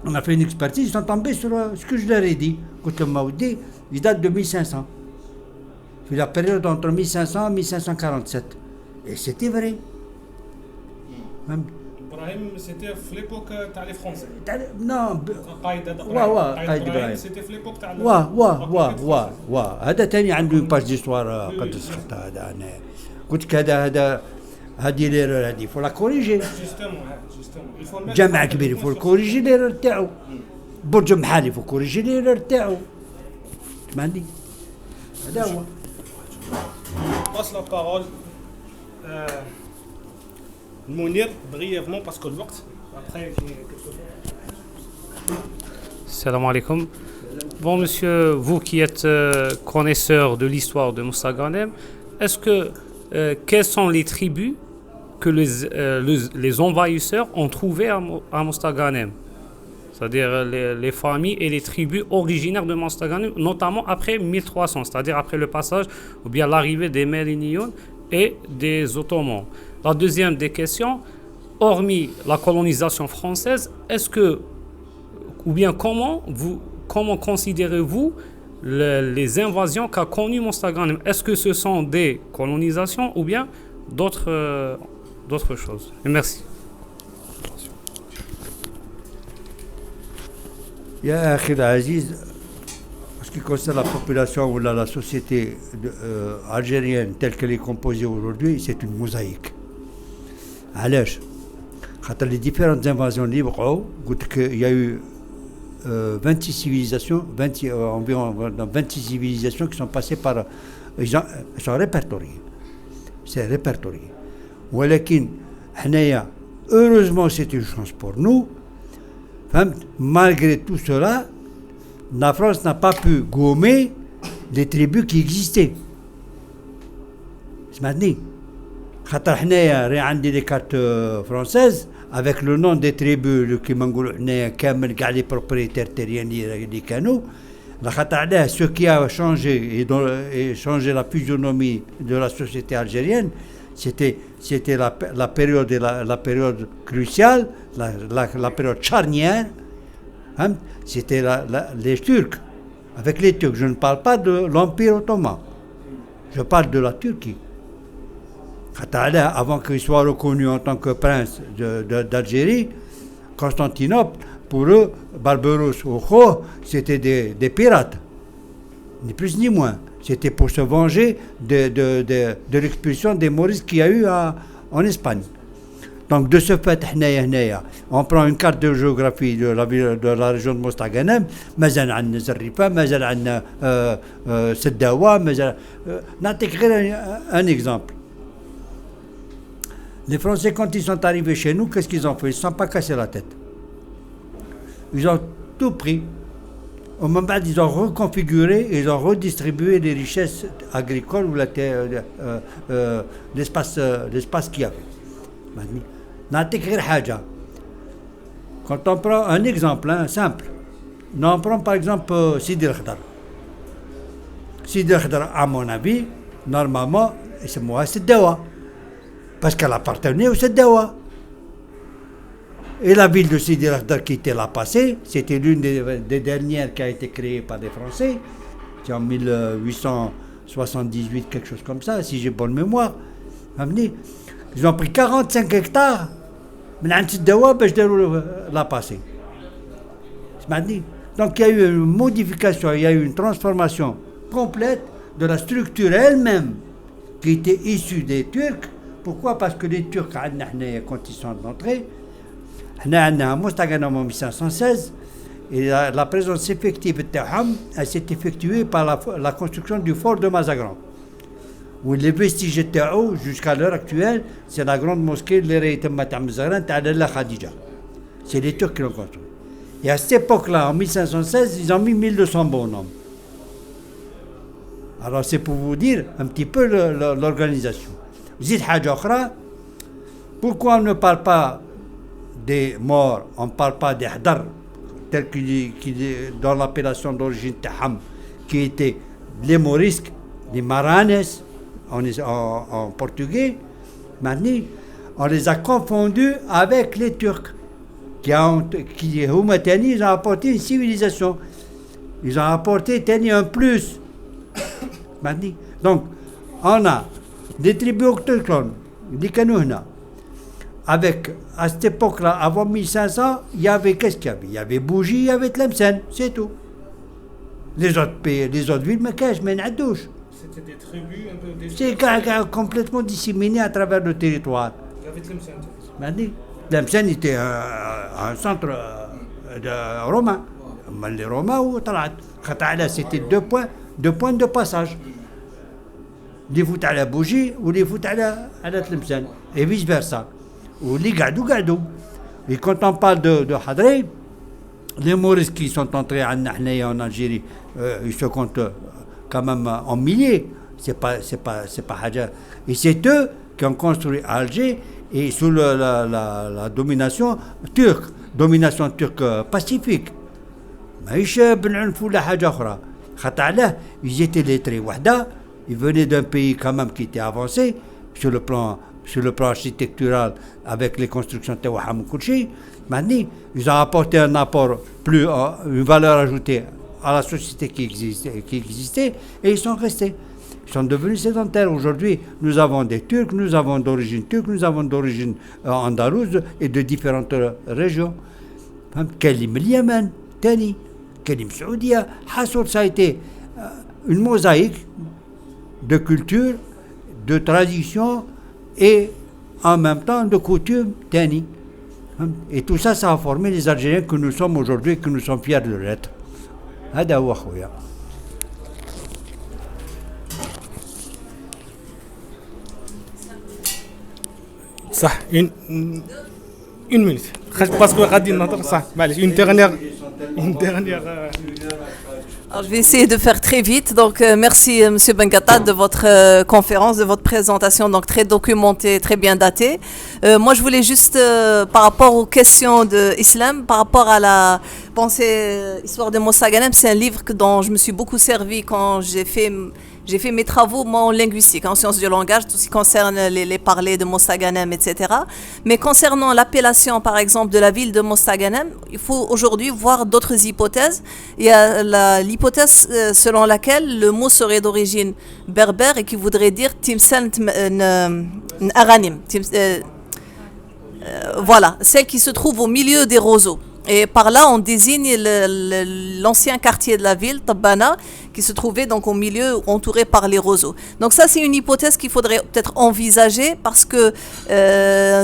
On a fait une expertise, ils sont tombés sur ce que je leur ai dit. قلت لهم ودي il date de 1500. في la période entre 1500 et 1547. Et c'était vrai. Ibrahim, c'était في l'époque تاع les Français. Non. قايد إبراهيم. C'était في l'époque تاع هذا تاني عنده une page d'histoire قد سخطها هذا أنا. قلت لك هذا هذه ليرور هذه faut la corriger. Justement. جامع كبير faut corriger l'erreur تاعو. برج محالي faut corriger l'erreur تاعو. تسمعني؟ هذا هو. passe la parole Mounir brièvement parce que le وقت après Salam alaikum. Bon monsieur, vous qui êtes connaisseur de l'histoire de Moussa Ghanem, est-ce que quelles sont les tribus que les envahisseurs ont trouvées à Moussa Ghanem? C'est-à-dire les familles et les tribus originaires de Moussa Ghanem, notamment après 1300, c'est-à-dire après le passage ou bien l'arrivée des Mérinions et des Ottomans. La deuxième des questions, hormis la colonisation française, est-ce que, ou bien comment considérez-vous les invasions qu'a connues Moussa Ghanem? Est-ce que ce sont des colonisations ou bien d'autres choses? Et merci. يا أخي العزيز, en ce qui concerne la population ou la société algérienne telle qu'elle est composée aujourd'hui, c'est une mosaïque. علاش؟ خاطر les différentes invasions اللي وقعوا, قلت لك il y a eu 26 civilisations, environ 26 civilisations qui sont passées par, ils sont répertoriées. C'est répertorié. ولكن حنايا heureusement c'est une chance pour nous. Malgré tout cela, la France n'a pas pu gommer les tribus qui existaient. سمعتني؟ خاطر حنايا راه عندي لي كارت فرونسيز avec le nom des tribus كيما نقولوا حنايا كامل كاع لي بروبريتير تيريان اللي كانوا. خاطر علاه ce qui a changé et changé la physionomie de la société algérienne, c'était la période cruciale, la période charnière, hein, c'était les Turcs. Avec les Turcs, je ne parle pas de l'Empire ottoman, je parle de la Turquie. Avant qu'il soit reconnu en tant que prince d'Algérie, Constantinople, pour eux, Barberousse ou Kho, c'était des pirates, ni plus ni moins. C'était pour se venger de l'expulsion des Maurices qu'il y a eu en Espagne. Donc de ce fait, on prend une carte de géographie de la région de Moussa Ghanem, مازال عندنا زريفة, مازال عندنا سداوة, مازال نعطيك غير un exemple. Les Français, quand ils sont arrivés chez nous, qu'est-ce qu'ils ont fait? Ils ne se sont pas cassé la tête. Ils ont tout pris. Au moment où ils ont reconfiguré, ils ont redistribué les richesses agricoles ou l'espace qu'il y avait. Quand on prend un exemple simple, on prend par exemple Sidi el-Khadar. Sidi el-Khadar, à mon avis, normalement, c'est moi, c'est Dawa. Parce qu'elle appartenait au Seddawa. Et la ville de Sidi Lakhdar qui était là passée, c'était l'une des dernières qui a été créée par des Français. C'est en 1878, quelque chose comme ça, si j'ai bonne mémoire. Ils ont pris 45 hectares, mais la passée. Donc il y a eu une modification, il y a eu une transformation complète de la structure elle-même qui était issue des Turcs. Pourquoi? Parce que les Turcs, quand ils sont entrés, on a Mostaganem en 1516, et la présence effective de Taham, elle s'est effectuée par la construction du fort de Mazagran. Où les vestiges étaient hauts jusqu'à l'heure actuelle, c'est la grande mosquée de Mazagran, Khadija. C'est les Turcs qui l'ont construit. Et à cette époque-là, en 1516, ils ont mis 1200 bonhommes. Alors c'est pour vous dire un petit peu l'organisation. Zid Hadja Okhra, pourquoi on ne parle pas des morts, on ne parle pas des Hadar, tel qu'il est dans l'appellation d'origine Taham, qui étaient les Morisques, les Maranes, en portugais. Maintenant, on les a confondus avec les Turcs, ils ont apporté une civilisation. Ils ont apporté un plus. Donc, on a des tribus autochtones, des Kanouhna. Avec, à cette époque-là, avant 1500, il y avait, qu'est-ce qu'il y avait? Il y avait Bougie, il y avait Tlemcen, c'est tout. Les autres pays, les autres villes, mais qu'est-ce que C'était des tribus un peu... C'est complètement disséminé à travers le territoire. Il y avait Tlemcen. Tlemcen était un centre romain. Les Romains ou Talat. C'était deux points de passage. Les foutent à la Bougie ou les foutent à la Tlemcen. Et vice-versa. Ou les Gadou. Et quand on parle de Hadré, les Maurices qui sont entrés en Algérie, ils se comptent quand même en milliers. C'est pas Hadja. Et c'est eux qui ont construit Alger et sous la domination turque pacifique. Ils étaient lettrés. Ils venaient d'un pays quand même qui était avancé sur le plan architectural avec les constructions de Tawaham Kouchi. Maintenant, ils ont apporté une valeur ajoutée à la société qui existait et ils sont restés. Ils sont devenus sédentaires. Aujourd'hui, nous avons des Turcs, nous avons d'origine turque, nous avons d'origine andalouse et de différentes régions. Kalim Yemen, Tani, Kalim Saoudia, Hassour, ça a été une mosaïque de culture, de tradition et en même temps de coutumes, Tani. Et tout ça, ça a formé les Algériens que nous sommes aujourd'hui, que nous sommes fiers de l'être. هذا هو أخويا. صح une minute parce que غادي نهضر صح معليش une dernière Alors, je vais essayer de faire très vite. Donc, merci, Monsieur Bengata, de votre conférence, de votre présentation, donc très documentée, très bien datée. Moi, je voulais juste, par rapport aux questions de l'islam, par rapport à la pensée Histoire de Moussa Ghanem, c'est un livre dont je me suis beaucoup servi quand j'ai fait mes travaux, moi, en linguistique, en sciences du langage, tout ce qui concerne les parlers de Moussa Ghanem, etc. Mais concernant l'appellation, par exemple, de la ville de Moussa Ghanem, il faut aujourd'hui voir d'autres hypothèses. Il y a l'hypothèse selon laquelle le mot serait d'origine berbère et qui voudrait dire Timsan Aranim. Voilà, celle qui se trouve au milieu des roseaux. Et par là, on désigne l'ancien quartier de la ville, Tabbana, qui se trouvait donc au milieu, entouré par les roseaux. Donc ça, c'est une hypothèse qu'il faudrait peut-être envisager parce que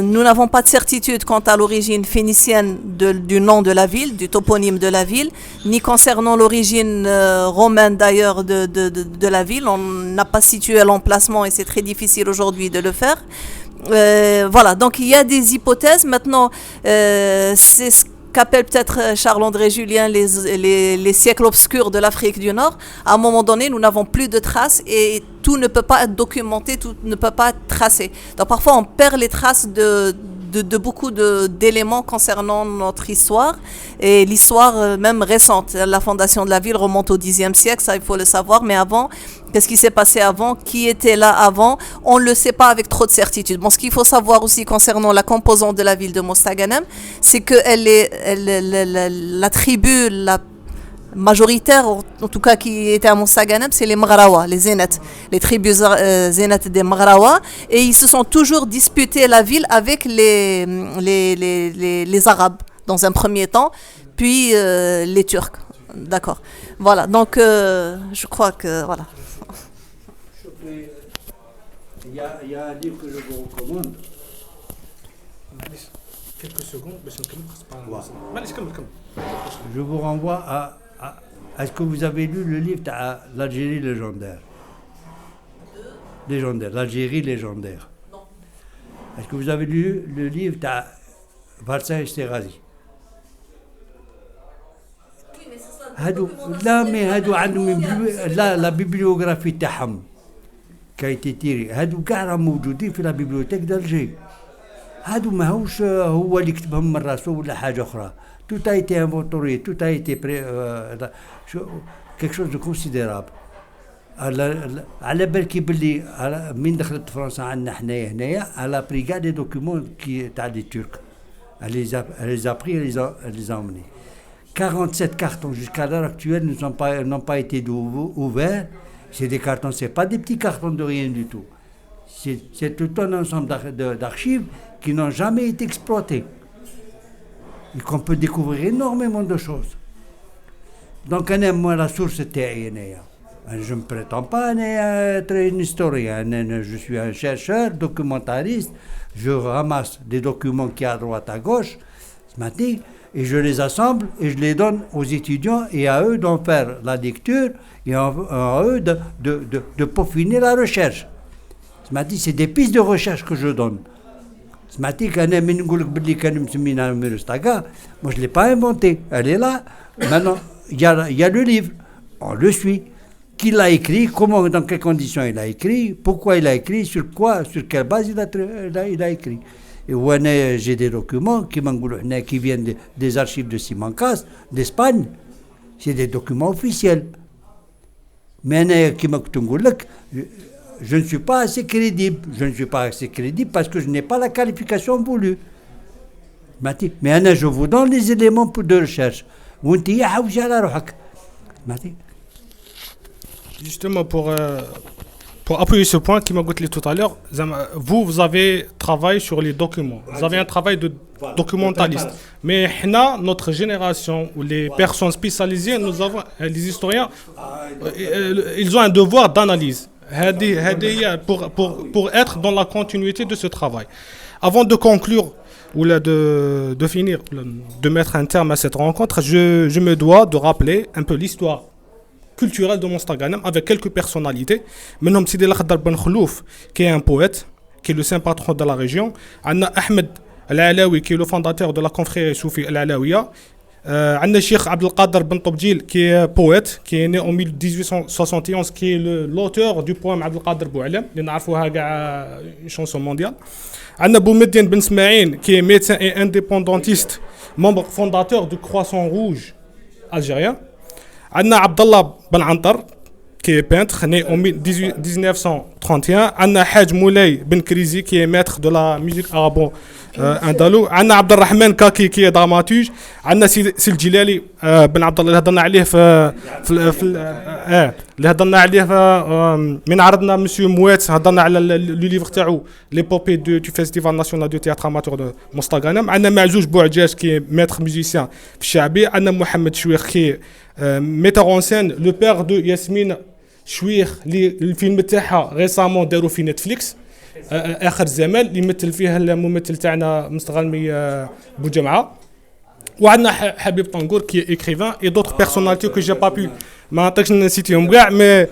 nous n'avons pas de certitude quant à l'origine phénicienne du nom de la ville, du toponyme de la ville, ni concernant l'origine romaine d'ailleurs de la ville. On n'a pas situé l'emplacement et c'est très difficile aujourd'hui de le faire. Voilà, donc il y a des hypothèses. Maintenant, c'est ce qu'appelle peut-être Charles-André Julien les siècles obscurs de l'Afrique du Nord. À un moment donné, nous n'avons plus de traces et tout ne peut pas être documenté, tout ne peut pas être tracé. Donc parfois, on perd les traces de beaucoup d'éléments concernant notre histoire et l'histoire même récente. La fondation de la ville remonte au Xe siècle, ça il faut le savoir, mais avant, qu'est-ce qui s'est passé avant? Qui était là avant? On ne le sait pas avec trop de certitude. Bon, ce qu'il faut savoir aussi concernant la composante de la ville de Mostaganem, c'est que la tribu la majoritaire, en tout cas qui était à Mostaganem, c'est les Maghrawa, les Zénats, les tribus Zénats des Maghrawa, et ils se sont toujours disputés la ville avec les Arabes dans un premier temps, puis les Turcs. D'accord. Voilà, donc je crois que voilà. Il y a un livre que je vous recommande. Quelques secondes, Je vous renvoie à est-ce que vous avez lu le livre l'Algérie légendaire? L'Algérie légendaire. Non. Est-ce que vous avez lu le livre de Varsa Esterhazy? La bibliographie تاعهم qui a été tirée هادو كاع راهم موجودين في لا بيبليوتيك d'Alger. هادو ماهوش هو اللي كتبهم من راسه ولا حاجه اخرى. Tout a été inventorié, tout a été quelque chose de considérable. على بالك باللي من دخلت فرنسا عندنا حنايا هنايا على بري كاع دي دوكيومون كي تاع لي تورك. Elle les a pris et les a emmenés. 47 cartons jusqu'à l'heure actuelle n'ont pas été ouverts. C'est des cartons, c'est pas des petits cartons de rien du tout. C'est tout un ensemble d'archives qui n'ont jamais été exploitées. Et qu'on peut découvrir énormément de choses. Donc, moi, la source était je ne prétends pas être un historien. Je suis un chercheur, documentariste. Je ramasse des documents qui sont à droite, à gauche, ce matin, et je les assemble et je les donne aux étudiants et à eux d'en faire la lecture et à eux de peaufiner la recherche. Ce matin, c'est des pistes de recherche que je donne. Ce matin, quand moi je ne l'ai pas inventé, elle est là. Maintenant, il y a le livre, on le suit. Qui l'a écrit, comment, dans quelles conditions il a écrit, pourquoi il a écrit, sur quelle base il a écrit. Et j'ai des documents qui viennent des archives de Simancas, d'Espagne. C'est des documents officiels. Mais je ne suis pas assez crédible. Je ne suis pas assez crédible parce que je n'ai pas la qualification voulue. Mais je vous donne les éléments de recherche. Justement, pour appuyer ce point qui m'a dit tout à l'heure, vous avez travaillé sur les documents. Vous avez un travail de documentaliste. Mais notre génération, ou les personnes spécialisées, nous avons, les historiens, ils ont un devoir d'analyse. Pour être dans la continuité de ce travail. Avant de conclure, ou de finir, de mettre un terme à cette rencontre, je me dois de rappeler un peu l'histoire culturelle de Mostaganem avec quelques personnalités. Maintenant, Sidi El-Khaddar Ben Kholouf, qui est un poète, qui est le saint patron de la région. Anna Ahmed Al-Alawi, qui est le fondateur de la confrérie soufie Al-Alawiya. Anna Sheikh Abdelkader Ben Tobdjil, qui est poète, qui est né en 1871, qui est l'auteur du poème Abdelkader Boualem, une chanson mondiale. Anna Boumediene Ben Smaïn, qui est médecin et indépendantiste, membre fondateur du Croissant Rouge algérien. Anna Abdallah Ben Antar, qui est peintre, né en 1931. Anna Haj Moulay Ben Krizi, qui est maître de la musique arabo-andalou. Anna Abdelrahman Kaki, qui est dramaturge. Anna Sil Jilali Ben Abdallah, اللي هضرنا عليه من عرضنا مسيو موات هضرنا على لو ليفر تاعو ليبوبي دو فيستيفال ناسيونال دو تياتر اماتور دو مستغانم. عندنا معزوج بوعجاج كي ميتر ميوزيسيان في الشعبي. عندنا محمد شويخ كي ميتر اون سين لو بير دو ياسمين شويخ اللي الفيلم تاعها ريسامون داروا في نتفليكس اخر زمان اللي يمثل فيها الممثل تاعنا مستغلمي بوجمعه. وعندنا حبيب طنقور كي ايكريفان اي دوطر بيرسوناليتي كو جي با بو ما نعطيكش نسيتيهم كاع مي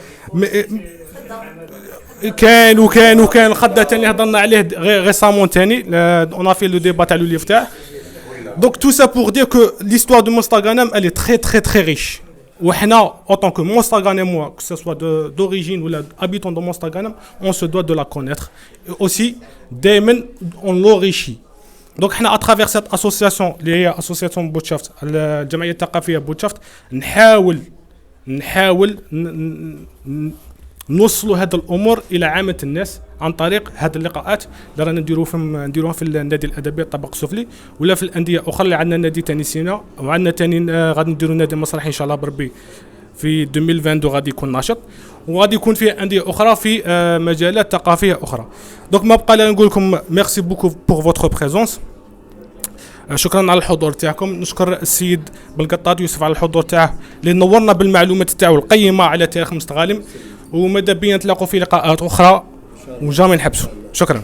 كاين خده ثاني هضرنا عليه ريسامون ثاني اون في لو ديبا تاع لو ليف تاع. Donc tout ça pour dire que l'histoire de Mostaganem elle est très très très riche. وحنا en tant que Mostaganemois, que ce soit d'origine ou habitant de Mostaganem, on se doit de la connaître. Et aussi دائما on l'enrichit. دونك حنا اترافير سيت اسوسياسيون اللي هي اسوسياسيون بوتشافت الجمعيه الثقافيه بوتشافت نحاول نوصلوا هذه الامور الى عامه الناس عن طريق هذه اللقاءات اللي رانا نديروها في النادي الادبي الطبق السفلي ولا في الانديه اخرى اللي عندنا نادي تاني سينا وعندنا تاني غادي نديروا نادي مسرحي ان شاء الله بربي في 2022 غادي يكون ناشط وغادي يكون فيه انديه اخرى في مجالات ثقافيه اخرى. دونك ما بقى لي نقول لكم ميرسي بوكو بور فوتر بريزونس. شكرا على الحضور تاعكم. نشكر السيد بالقطاط يوسف على الحضور تاعه اللي نورنا بالمعلومات تاعو القيمه على تاريخ مستغانم وماذا بينا نتلاقوا في لقاءات اخرى وجامي نحبسوا. شكرا.